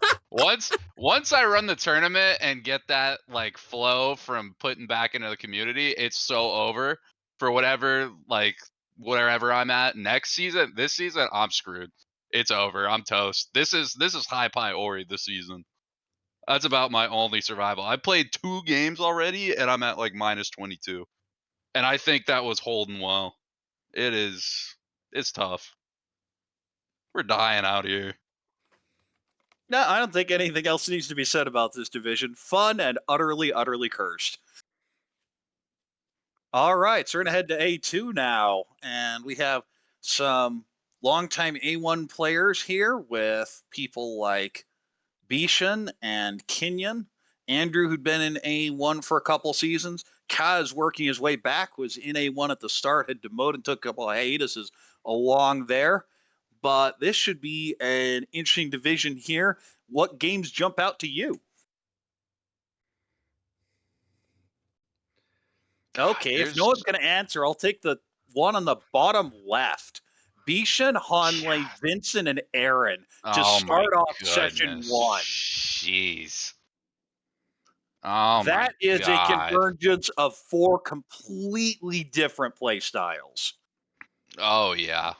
Once I run the tournament and get that like flow from putting back into the community, it's so over for whatever I'm at next season. This season I'm screwed. It's over. I'm toast. This is high pie Ori this season. That's about my only survival. I played 2 games already and I'm at like -22. And I think that was holding well. It's tough. We're dying out here. No, I don't think anything else needs to be said about this division. Fun and utterly, utterly cursed. All right, so we're gonna head to A2 now, and we have some longtime A1 players here with people like Bishan and Kenyon. Andrew, who'd been in A1 for a couple seasons. Kaz working his way back, was in A1 at the start, had demoted and took a couple of hiatuses along there. But this should be an interesting division here. What games jump out to you? Okay, if no one's There's going to answer, I'll take the one on the bottom left. Bishan, Hanley, Vincent, and Aaron to oh my start off session goodness. 1. Jeez. Oh my That is a god. convergence of 4 completely different play styles. Oh yeah.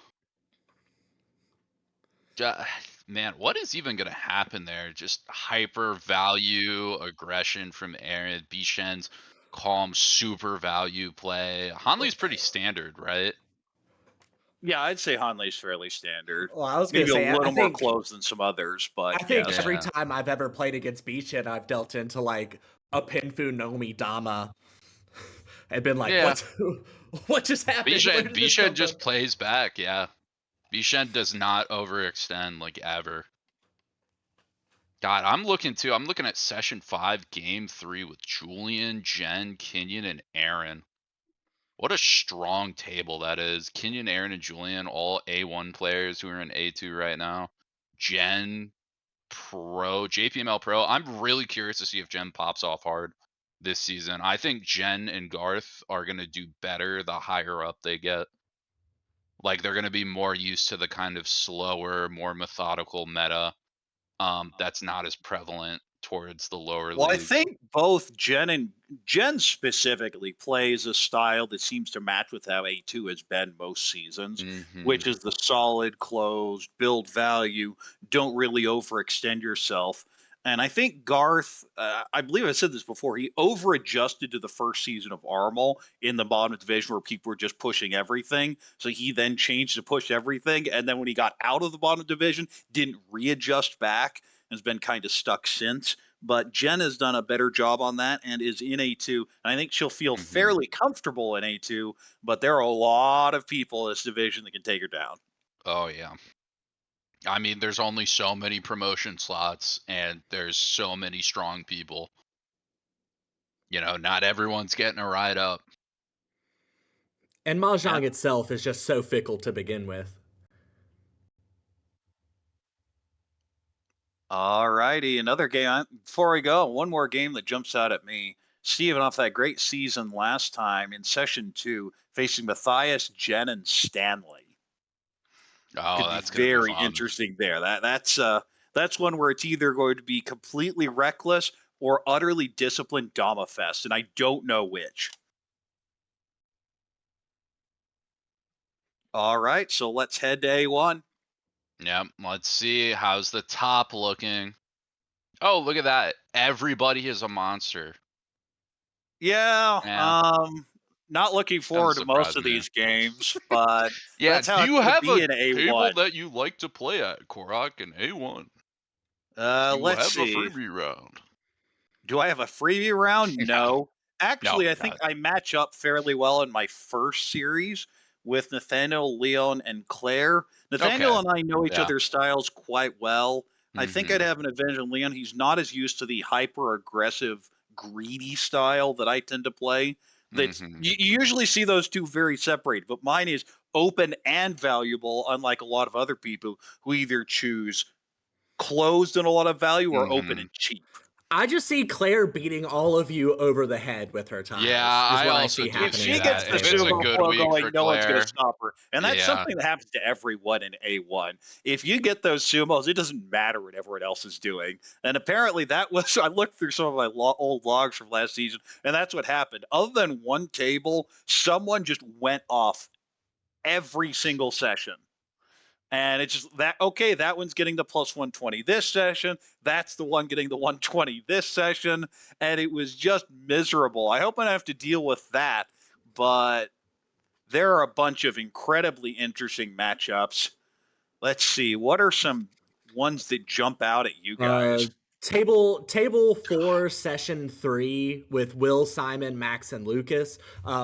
Man, what is even gonna happen there? Just hyper value aggression from Aaron. Bishen's calm super value play. Hanley's pretty standard, right? Yeah, I'd say Hanley's fairly standard. Well, I was gonna Maybe a say, little more close than some others, but I think yes. every Yeah. time I've ever played against Beachin, I've dealt into like a Pinfu Nomi Dama and been like, Yeah. what just happened? Where did this Bishen come from? just plays back, yeah. Bishen does not overextend like ever. God, I'm looking at session 5, game 3 with Julian, Jen, Kenyon, and Aaron. What a strong table that is. Kenyon, Aaron, and Julian, all A1 players who are in A2 right now. Jen, Pro, JPML Pro. I'm really curious to see if Jen pops off hard this season. I think Jen and Garth are going to do better the higher up they get. Like, they're going to be more used to the kind of slower, more methodical meta that's not as prevalent towards the lower Well, I leagues. think both Jen specifically plays a style that seems to match with how A2 has been most seasons, which is the solid, closed, build value, don't really overextend yourself. And I think Garth, I believe I said this before, he over adjusted to the first season of Armel in the bottom division where people were just pushing everything. So he then changed to push everything. And then when he got out of the bottom division, didn't readjust back and has been kind of stuck since. But Jen has done a better job on that and is in A2. And I think she'll feel fairly comfortable in A2, but there are a lot of people in this division that can take her down. Oh, yeah. I mean, there's only so many promotion slots, and there's so many strong people. You know, not everyone's getting a ride up. And Mahjong itself is just so fickle to begin with. All righty, another game. Before we go, one more game that jumps out at me. Steven, off that great season last time in session 2, facing Matthias, Jen, and Stanley. Oh, Could be that's gonna be very fun. interesting there. That's one where it's either going to be completely reckless or utterly disciplined Dama Fest, and I don't know which. All right, so let's head to A1. Yep, let's see. How's the top looking? Oh, look at that. Everybody is a monster. Yeah, not looking forward to most surprise of me. these games, but Yeah, that's how do it's you going to have be a in table A1. that you like to play at, Korak, in A1? You Let's have a see. freebie round. Do I have a freebie round? No. Actually, No, I think I match up fairly well in my first series with Nathaniel, Leon, and Claire. Nathaniel Okay. and I know each Yeah. other's styles quite well. I think I'd Mhm. have an advantage on Leon. He's not as used to the hyper aggressive, greedy style that I tend to play. That's Mhm. you usually see those two very separated, but mine is open and valuable, unlike a lot of other people who either choose closed and a lot of value or open Mhm. and cheap. I just see Claire beating all of you over the head with her tiles. Yeah, is I what I also see do If happening see she at gets that that. the If it's a table. sumo good flow week going, for no one's going to Claire. stop her. And that's Yeah. something that happens to everyone in A1. If you get those sumos, it doesn't matter what everyone else is doing. And apparently that was, I looked through some of my old logs from last season, and that's what happened. Other than one table, someone just went off every single session. And it's just that, okay, that one's getting the plus 120 this session. That's the one getting the 120 this session. And it was just miserable. I hope I don't have to deal with that. But there are a bunch of incredibly interesting matchups. Let's see. What are some ones that jump out at you guys? Table 4, session 3 with Will, Simon, Max, and Lucas.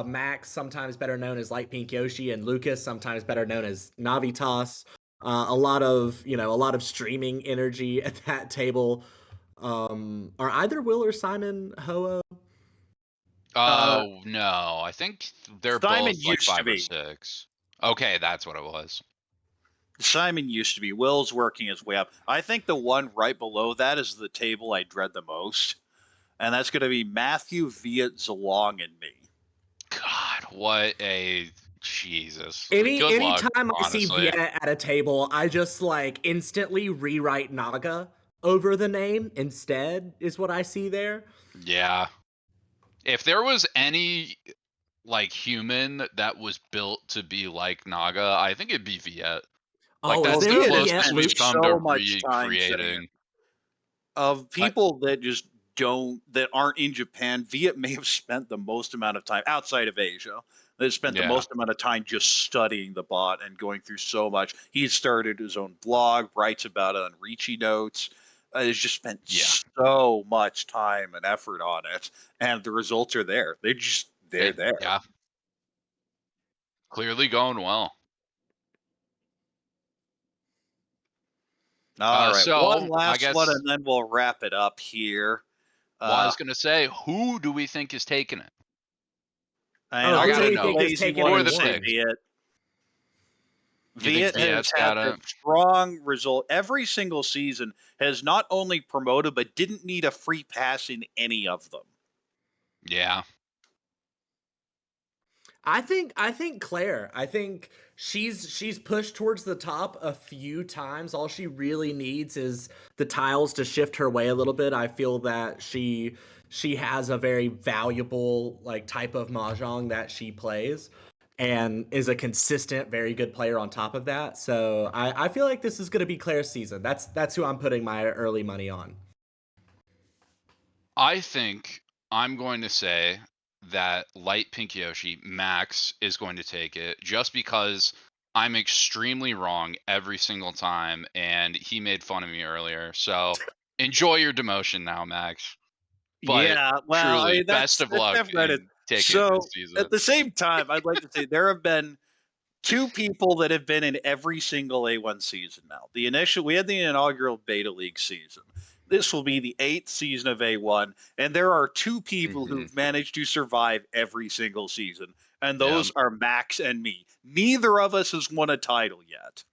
Max, sometimes better known as Light Pink Yoshi, and Lucas, sometimes better known as Navitas. A lot of streaming energy at that table. Are either Will or Simon Ho-Oh? Oh, no. I think they're Simon both like used to 5 or be. 6. Okay, that's what it was. Simon used to be. Will's working his way up. I think the one right below that is the table I dread the most. And that's going to be Matthew, Viet, Zalong, and me. God, what a Jesus. Good luck, Anytime I see honestly. Viet at a table, I just like instantly rewrite Naga over the name instead, is what I see there. Yeah. If there was any like human that was built to be like Naga, I think it'd be Viet. Like, Oh, is that's there the a Viet Viet closest we've Luke? come to so much time saying it. recreating. Of people that just that aren't in Japan, Viet may have spent the most amount of time outside of Asia. They spent the Yeah. most amount of time just studying the bot and going through so much. He started his own blog, writes about it on Ricci Notes. Has just spent Yeah. so much time and effort on it, and the results are there. They're there. Yeah. Clearly going well. All right, one So I last one, guess, and then we'll wrap it up here. well, I Uh, was gonna say, who do we think is taking it? And who gotta do we know. think is lazy taking one Who are and the say A1? picks? Viet. You think Viet has Viet's had got the it? strong result every single season, has not only promoted, but didn't need a free pass in any of them. Yeah. I think Claire. I think she's pushed towards the top a few times. All she really needs is the tiles to shift her way a little bit. I feel that she has a very valuable like type of mahjong that she plays and is a consistent, very good player on top of that. So I feel like this is gonna be Claire's season. That's who I'm putting my early money on. I think I'm going to say that Light Pink Yoshi, Max, is going to take it just because I'm extremely wrong every single time, and he made fun of me earlier. So enjoy your demotion now, Max. But Yeah, well, I truly, mean, best of that's luck definitely it. in taking it this So season. at the same time, I'd like to say there have been two people that have been in every single A1 season now. We had the inaugural Beta League season. This will be the 8th season of A1, and there are two people who've managed to survive every single season, and Yeah. those are Max and me. Neither of us has won a title yet.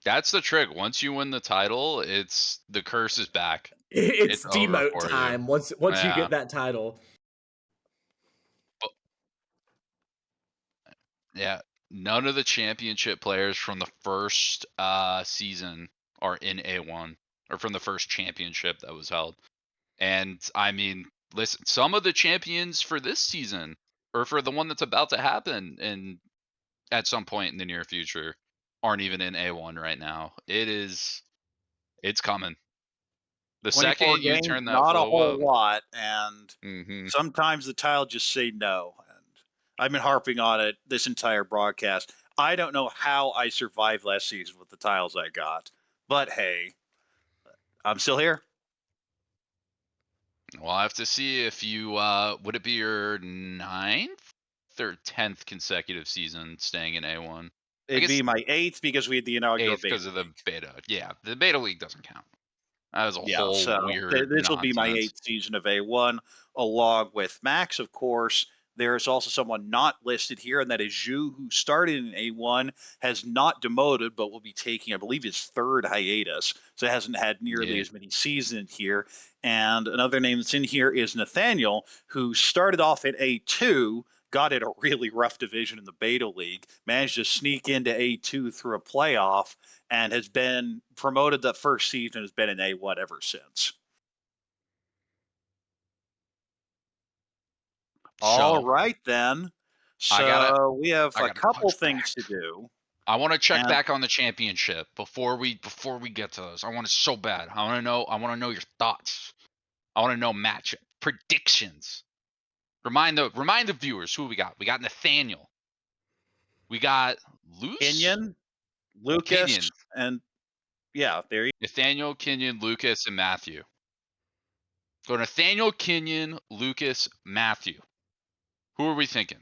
That's the trick. Once you win the title, it's the curse is back. It's over demote for you. time once you Yeah. get that title. Yeah, none of the championship players from the first season are in A1 or from the first championship that was held. And I mean, listen, some of the champions for this season or for the one that's about to happen and at some point in the near future aren't even in A1 right now. It's coming. The 24 second you games, turn that not a flow whole up. lot, and Mhm. sometimes the tile just say no. And I've been harping on it this entire broadcast. I don't know how I survived last season with the tiles I got, but hey, I'm still here. We'll have to see if you would it be your 9th or 10th consecutive season staying in A1? I It'd guess be my 8th because we had the inaugural 8th beta because of the league. beta. Yeah, the beta league doesn't count. That was a Yeah, whole so weird this will be my nonsense. 8th season of A1, along with Max, of course. There's also someone not listed here, and that is Zhu, who started in A1, has not demoted, but will be taking, I believe, his third hiatus. So hasn't had nearly Yeah. as many seasons here. And another name that's in here is Nathaniel, who started off at A2, got in a really rough division in the Beta League, managed to sneak into A2 through a playoff, and has been promoted the first season, has been in A1 ever since. All So right, then. I gotta So we have I a gotta couple touch things back. to do. I want to check And back on the championship before we get to those. I want it so bad. I want to know your thoughts. I want to know matchup predictions. Remind the viewers who we got. We got Nathaniel. We got Luce, Kenyon, Lucas, Kenyon, and yeah, there you Nathaniel, Kenyon, Lucas, and Matthew. So Nathaniel, Kenyon, Lucas, Matthew. Who are we thinking?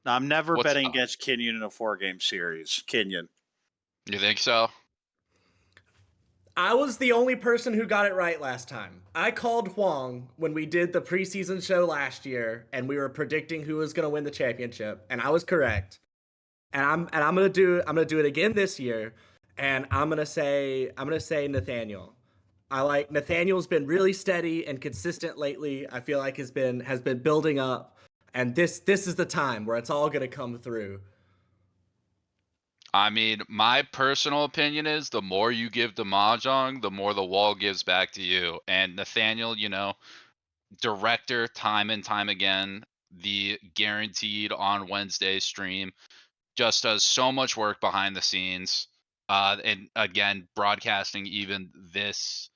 I'm never What's betting up? against Kenyon in a 4-game series. Kenyon. You think so? I was the only person who got it right last time. I called Huang when we did the preseason show last year and we were predicting who was going to win the championship, and I was correct. And I'm going to do it again this year, and I'm going to say Nathaniel. I like Nathaniel's been really steady and consistent lately. I feel like has been building up, and this is the time where it's all going to come through. I mean, my personal opinion is the more you give to Mahjong, the more the wall gives back to you. And Nathaniel, director time and time again, the guaranteed on Wednesday stream, just does so much work behind the scenes. And again, broadcasting even this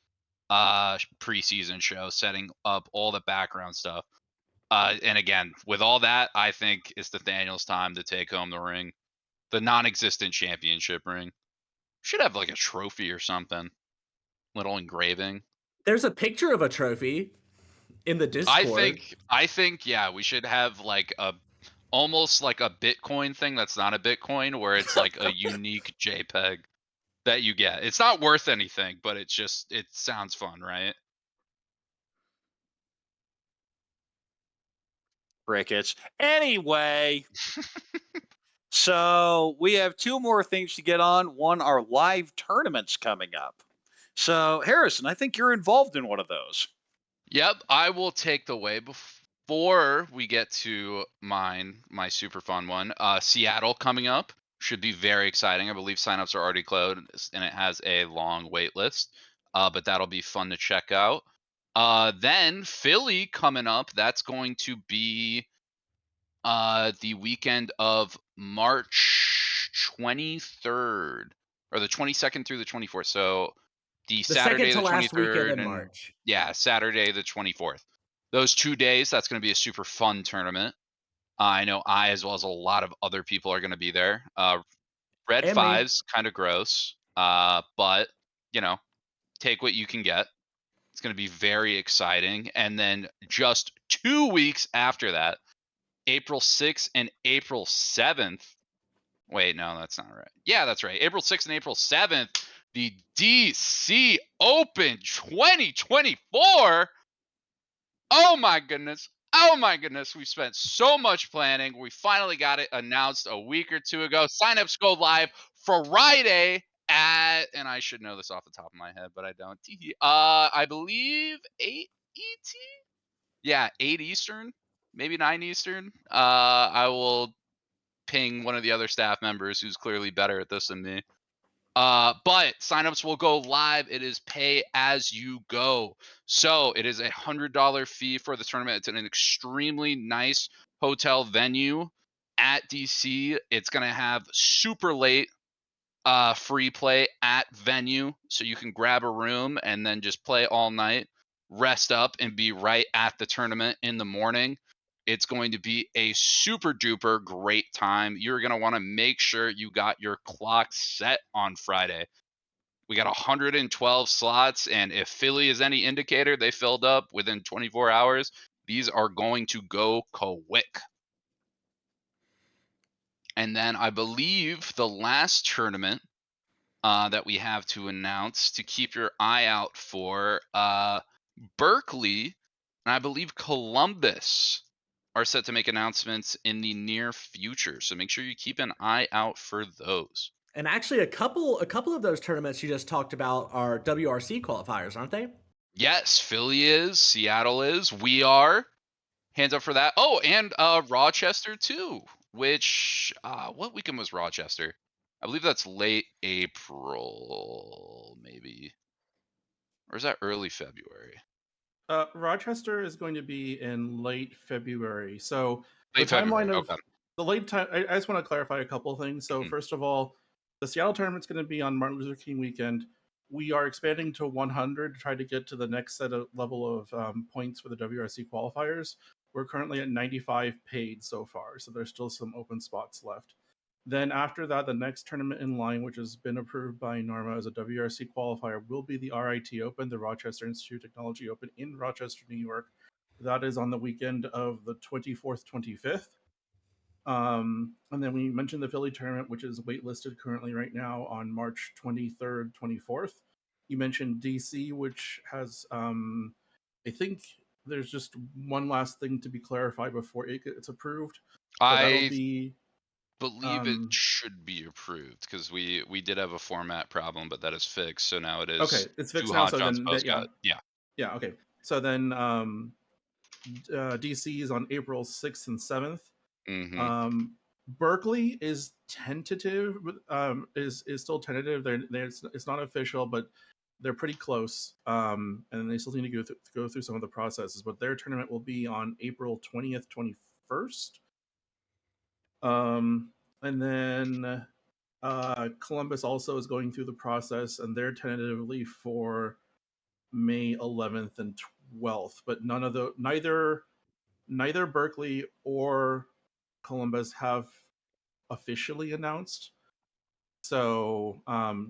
preseason show, setting up all the background stuff. And again, with all that, I think it's Nathaniel's time to take home the ring, the non-existent championship ring. Should have like a trophy or something, little engraving. There's a picture of a trophy in the Discord. I think yeah, we should have like a almost like a Bitcoin thing that's not a Bitcoin, where it's like a unique JPEG that you get. It's not worth anything, but it sounds fun, right? Crickets. Anyway, so we have two more things to get on. One, our live tournaments coming up. So, Harrison, I think you're involved in one of those. Yep, I will take the way before we get to my super fun one. Seattle coming up should be very exciting. I believe signups are already closed and it has a long wait list. But that'll be fun to check out. Then Philly coming up. That's going to be the weekend of March 23rd or the 22nd through the 24th. So the The second Saturday to the last weekend 23rd in and March. yeah, Saturday the 24th. Those 2 days, that's going to be a super fun tournament. I know I, as well as a lot of other people, are going to be there. Red And me. fives, kind of gross, but you know, take what you can get. It's going to be very exciting. And then just 2 weeks after that, April 6th and April 7th. Wait, no, that's not right. Yeah, that's right. April 6th and April 7th, the DC Open 2024. Oh my goodness. Oh my goodness. We spent so much planning. We finally got it announced a week or two ago. Signups go live Friday at, and I should know this off the top of my head, but I don't. I believe 8 ET? Yeah, 8 Eastern, maybe 9 Eastern. I will ping one of the other staff members who's clearly better at this than me. But signups will go live. It is pay as you go. So it is $100 fee for the tournament. It's in an extremely nice hotel venue at DC. It's gonna have super late free play at venue, so you can grab a room and then just play all night, rest up, and be right at the tournament in the morning. It's going to be a super duper great time. You're going to want to make sure you got your clock set on Friday. We got 112 slots, and if Philly is any indicator, they filled up within 24 hours. These are going to go quick. And then I believe the last tournament that we have to announce to keep your eye out for, Berkeley and I believe Columbus are set to make announcements in the near future. So make sure you keep an eye out for those. And actually, a couple of those tournaments you just talked about are WRC qualifiers, aren't they? Yes, Philly is, Seattle is, we are. Hands up for that. Oh, and Rochester too. Which what weekend was Rochester? I believe that's late April, maybe. Or is that early February? Rochester is going to be in late February. So late the timeline February. of the late time. I just want to clarify a couple of things. So first of all, the Seattle tournament's going to be on Martin Luther King weekend. We are expanding to 100 to try to get to the next set of level of points for the WRC qualifiers. We're currently at 95 paid so far, so there's still some open spots left. Then after that, the next tournament in line, which has been approved by NORMA as a WRC qualifier, will be the RIT Open, the Rochester Institute of Technology Open in Rochester, New York. That is on the weekend of the 24th, 25th. And then we mentioned the Philly tournament, which is waitlisted currently right now on March 23rd, 24th. You mentioned DC, which has, I think there's just one last thing to be clarified before it gets approved. That'll be believe it should be approved because we did have a format problem, but that is fixed. So now it is okay. It's fixed two now. hot So shots then, yeah. Okay. So then, DC is on April 6th and 7th. Mm-hmm. Berkeley is tentative. Is still tentative. It's not official, but they're pretty close. And they still need to go through some of the processes. But their tournament will be on April 20th, 21st. And then Columbus also is going through the process, and they're tentatively for May 11th and 12th. But neither Berkeley or Columbus have officially announced. So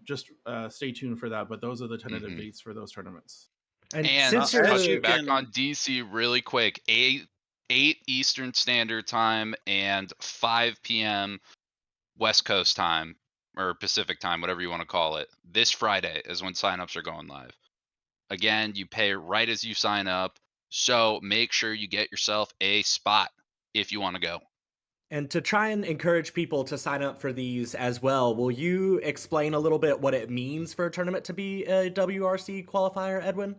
just stay tuned for that. But those are the tentative dates for those tournaments. And touching back on DC really quick, 8 Eastern Standard Time and 5 p.m. West Coast time or Pacific time, whatever you want to call it. This Friday is when signups are going live. Again, you pay right as you sign up, so make sure you get yourself a spot. if you want to go. And to try and encourage people to sign up for these as well, will you explain a little bit what it means for a tournament to be a WRC qualifier, Edwin?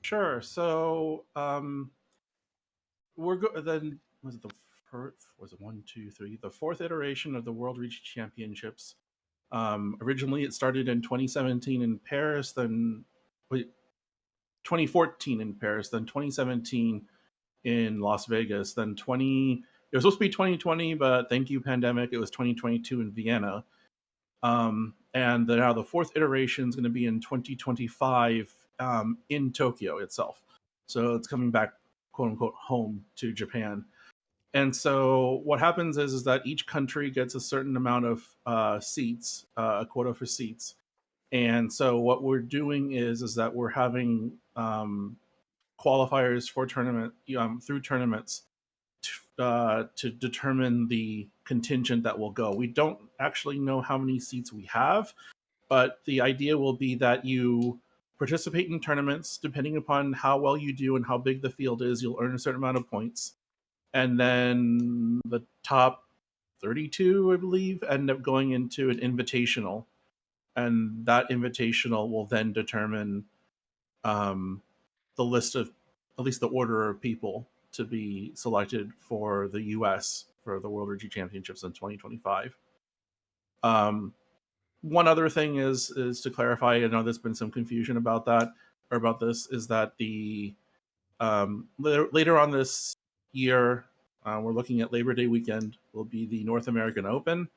Sure. So then was it the first? Was it 1, 2, 3? The fourth iteration of the World Reach Championships. Originally, it started in 2017 in Paris, then 2014 in Paris, then 2017 in Las Vegas, then it was supposed to be 2020, but thank you pandemic, it was 2022 in Vienna. And now the fourth iteration is going to be in 2025 in Tokyo itself. So it's coming back, quote unquote, home to Japan. And so what happens is that each country gets a certain amount of seats, a quota for seats. And so what we're doing is that we're having qualifiers for through tournaments to determine the contingent that will go. We don't actually know how many seats we have, but the idea will be that you participate in tournaments. Depending upon how well you do and how big the field is, you'll earn a certain amount of points. And then the top 32, I believe, end up going into an invitational. And that invitational will then determine the list of, at least the order of people to be selected for the US for the World Rigi Championships in 2025. One other thing is to clarify, I know there's been some confusion about that, or about this, is that the later on this year, we're looking at Labor Day weekend, will be the North American Open.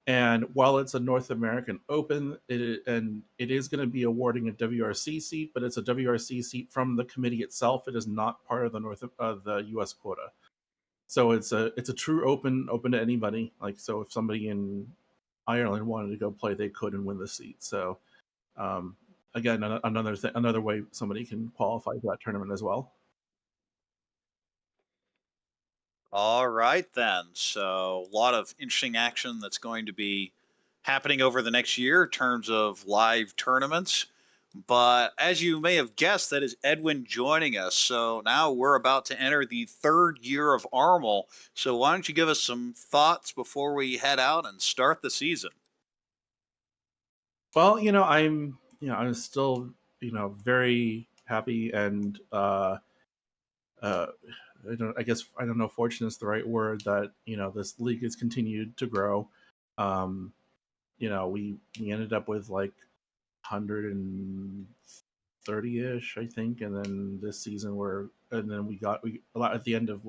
And while it's a North American Open, it is going to be awarding a WRC seat, but it's a WRC seat from the committee itself. It is not part of the U.S. quota. So it's a true open to anybody. Like, so if somebody in Ireland wanted to go play, they could and win the seat. So again, another way somebody can qualify for that tournament as well. All right, then. So, a lot of interesting action that's going to be happening over the next year in terms of live tournaments. But as you may have guessed, that is Edwin joining us. So now we're about to enter the third year of Armel. So why don't you give us some thoughts before we head out and start the season? Well, I'm still, very happy and I don't know if fortunate is the right word, that this league has continued to grow. We ended up with like 130-ish, I think, and then this season we got a lot at the end of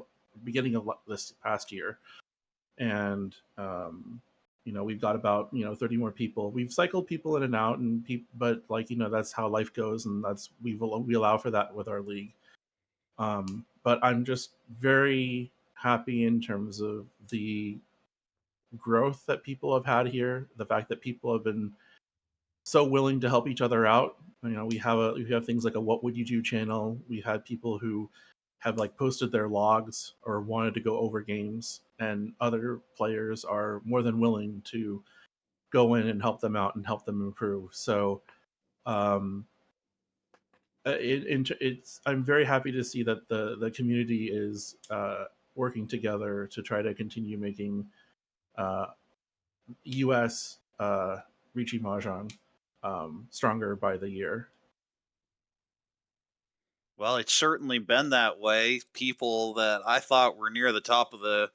beginning of this past year, and we've got about 30 more people. We've cycled people in and out, but that's how life goes, and we allow for that with our league. But I'm just very happy in terms of the growth that people have had here. The fact that people have been so willing to help each other out. We have things like a "What Would You Do" channel. We had people who have posted their logs or wanted to go over games, and other players are more than willing to go in and help them out and help them improve. So I'm very happy to see that the community is working together to try to continue making U.S. Ricci Mahjong stronger by the year. Well, it's certainly been that way. People that I thought were near the top of the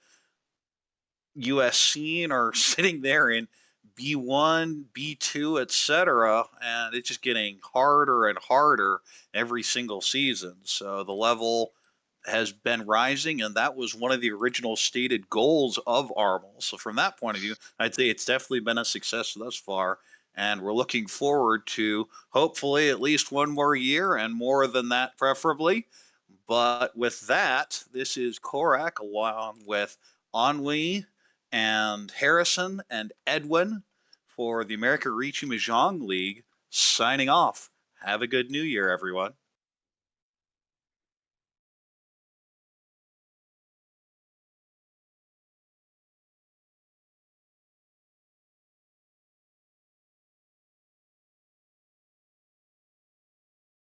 U.S. scene are sitting there in B1, B2, etc., and it's just getting harder and harder every single season. So the level has been rising, and that was one of the original stated goals of Armel. So from that point of view, I'd say it's definitely been a success thus far, and we're looking forward to hopefully at least one more year and more than that, preferably. But with that, this is Korak along with Ennui and Harrison and Edwin for the America Ricci Mahjong League signing off. Have a good new year, everyone.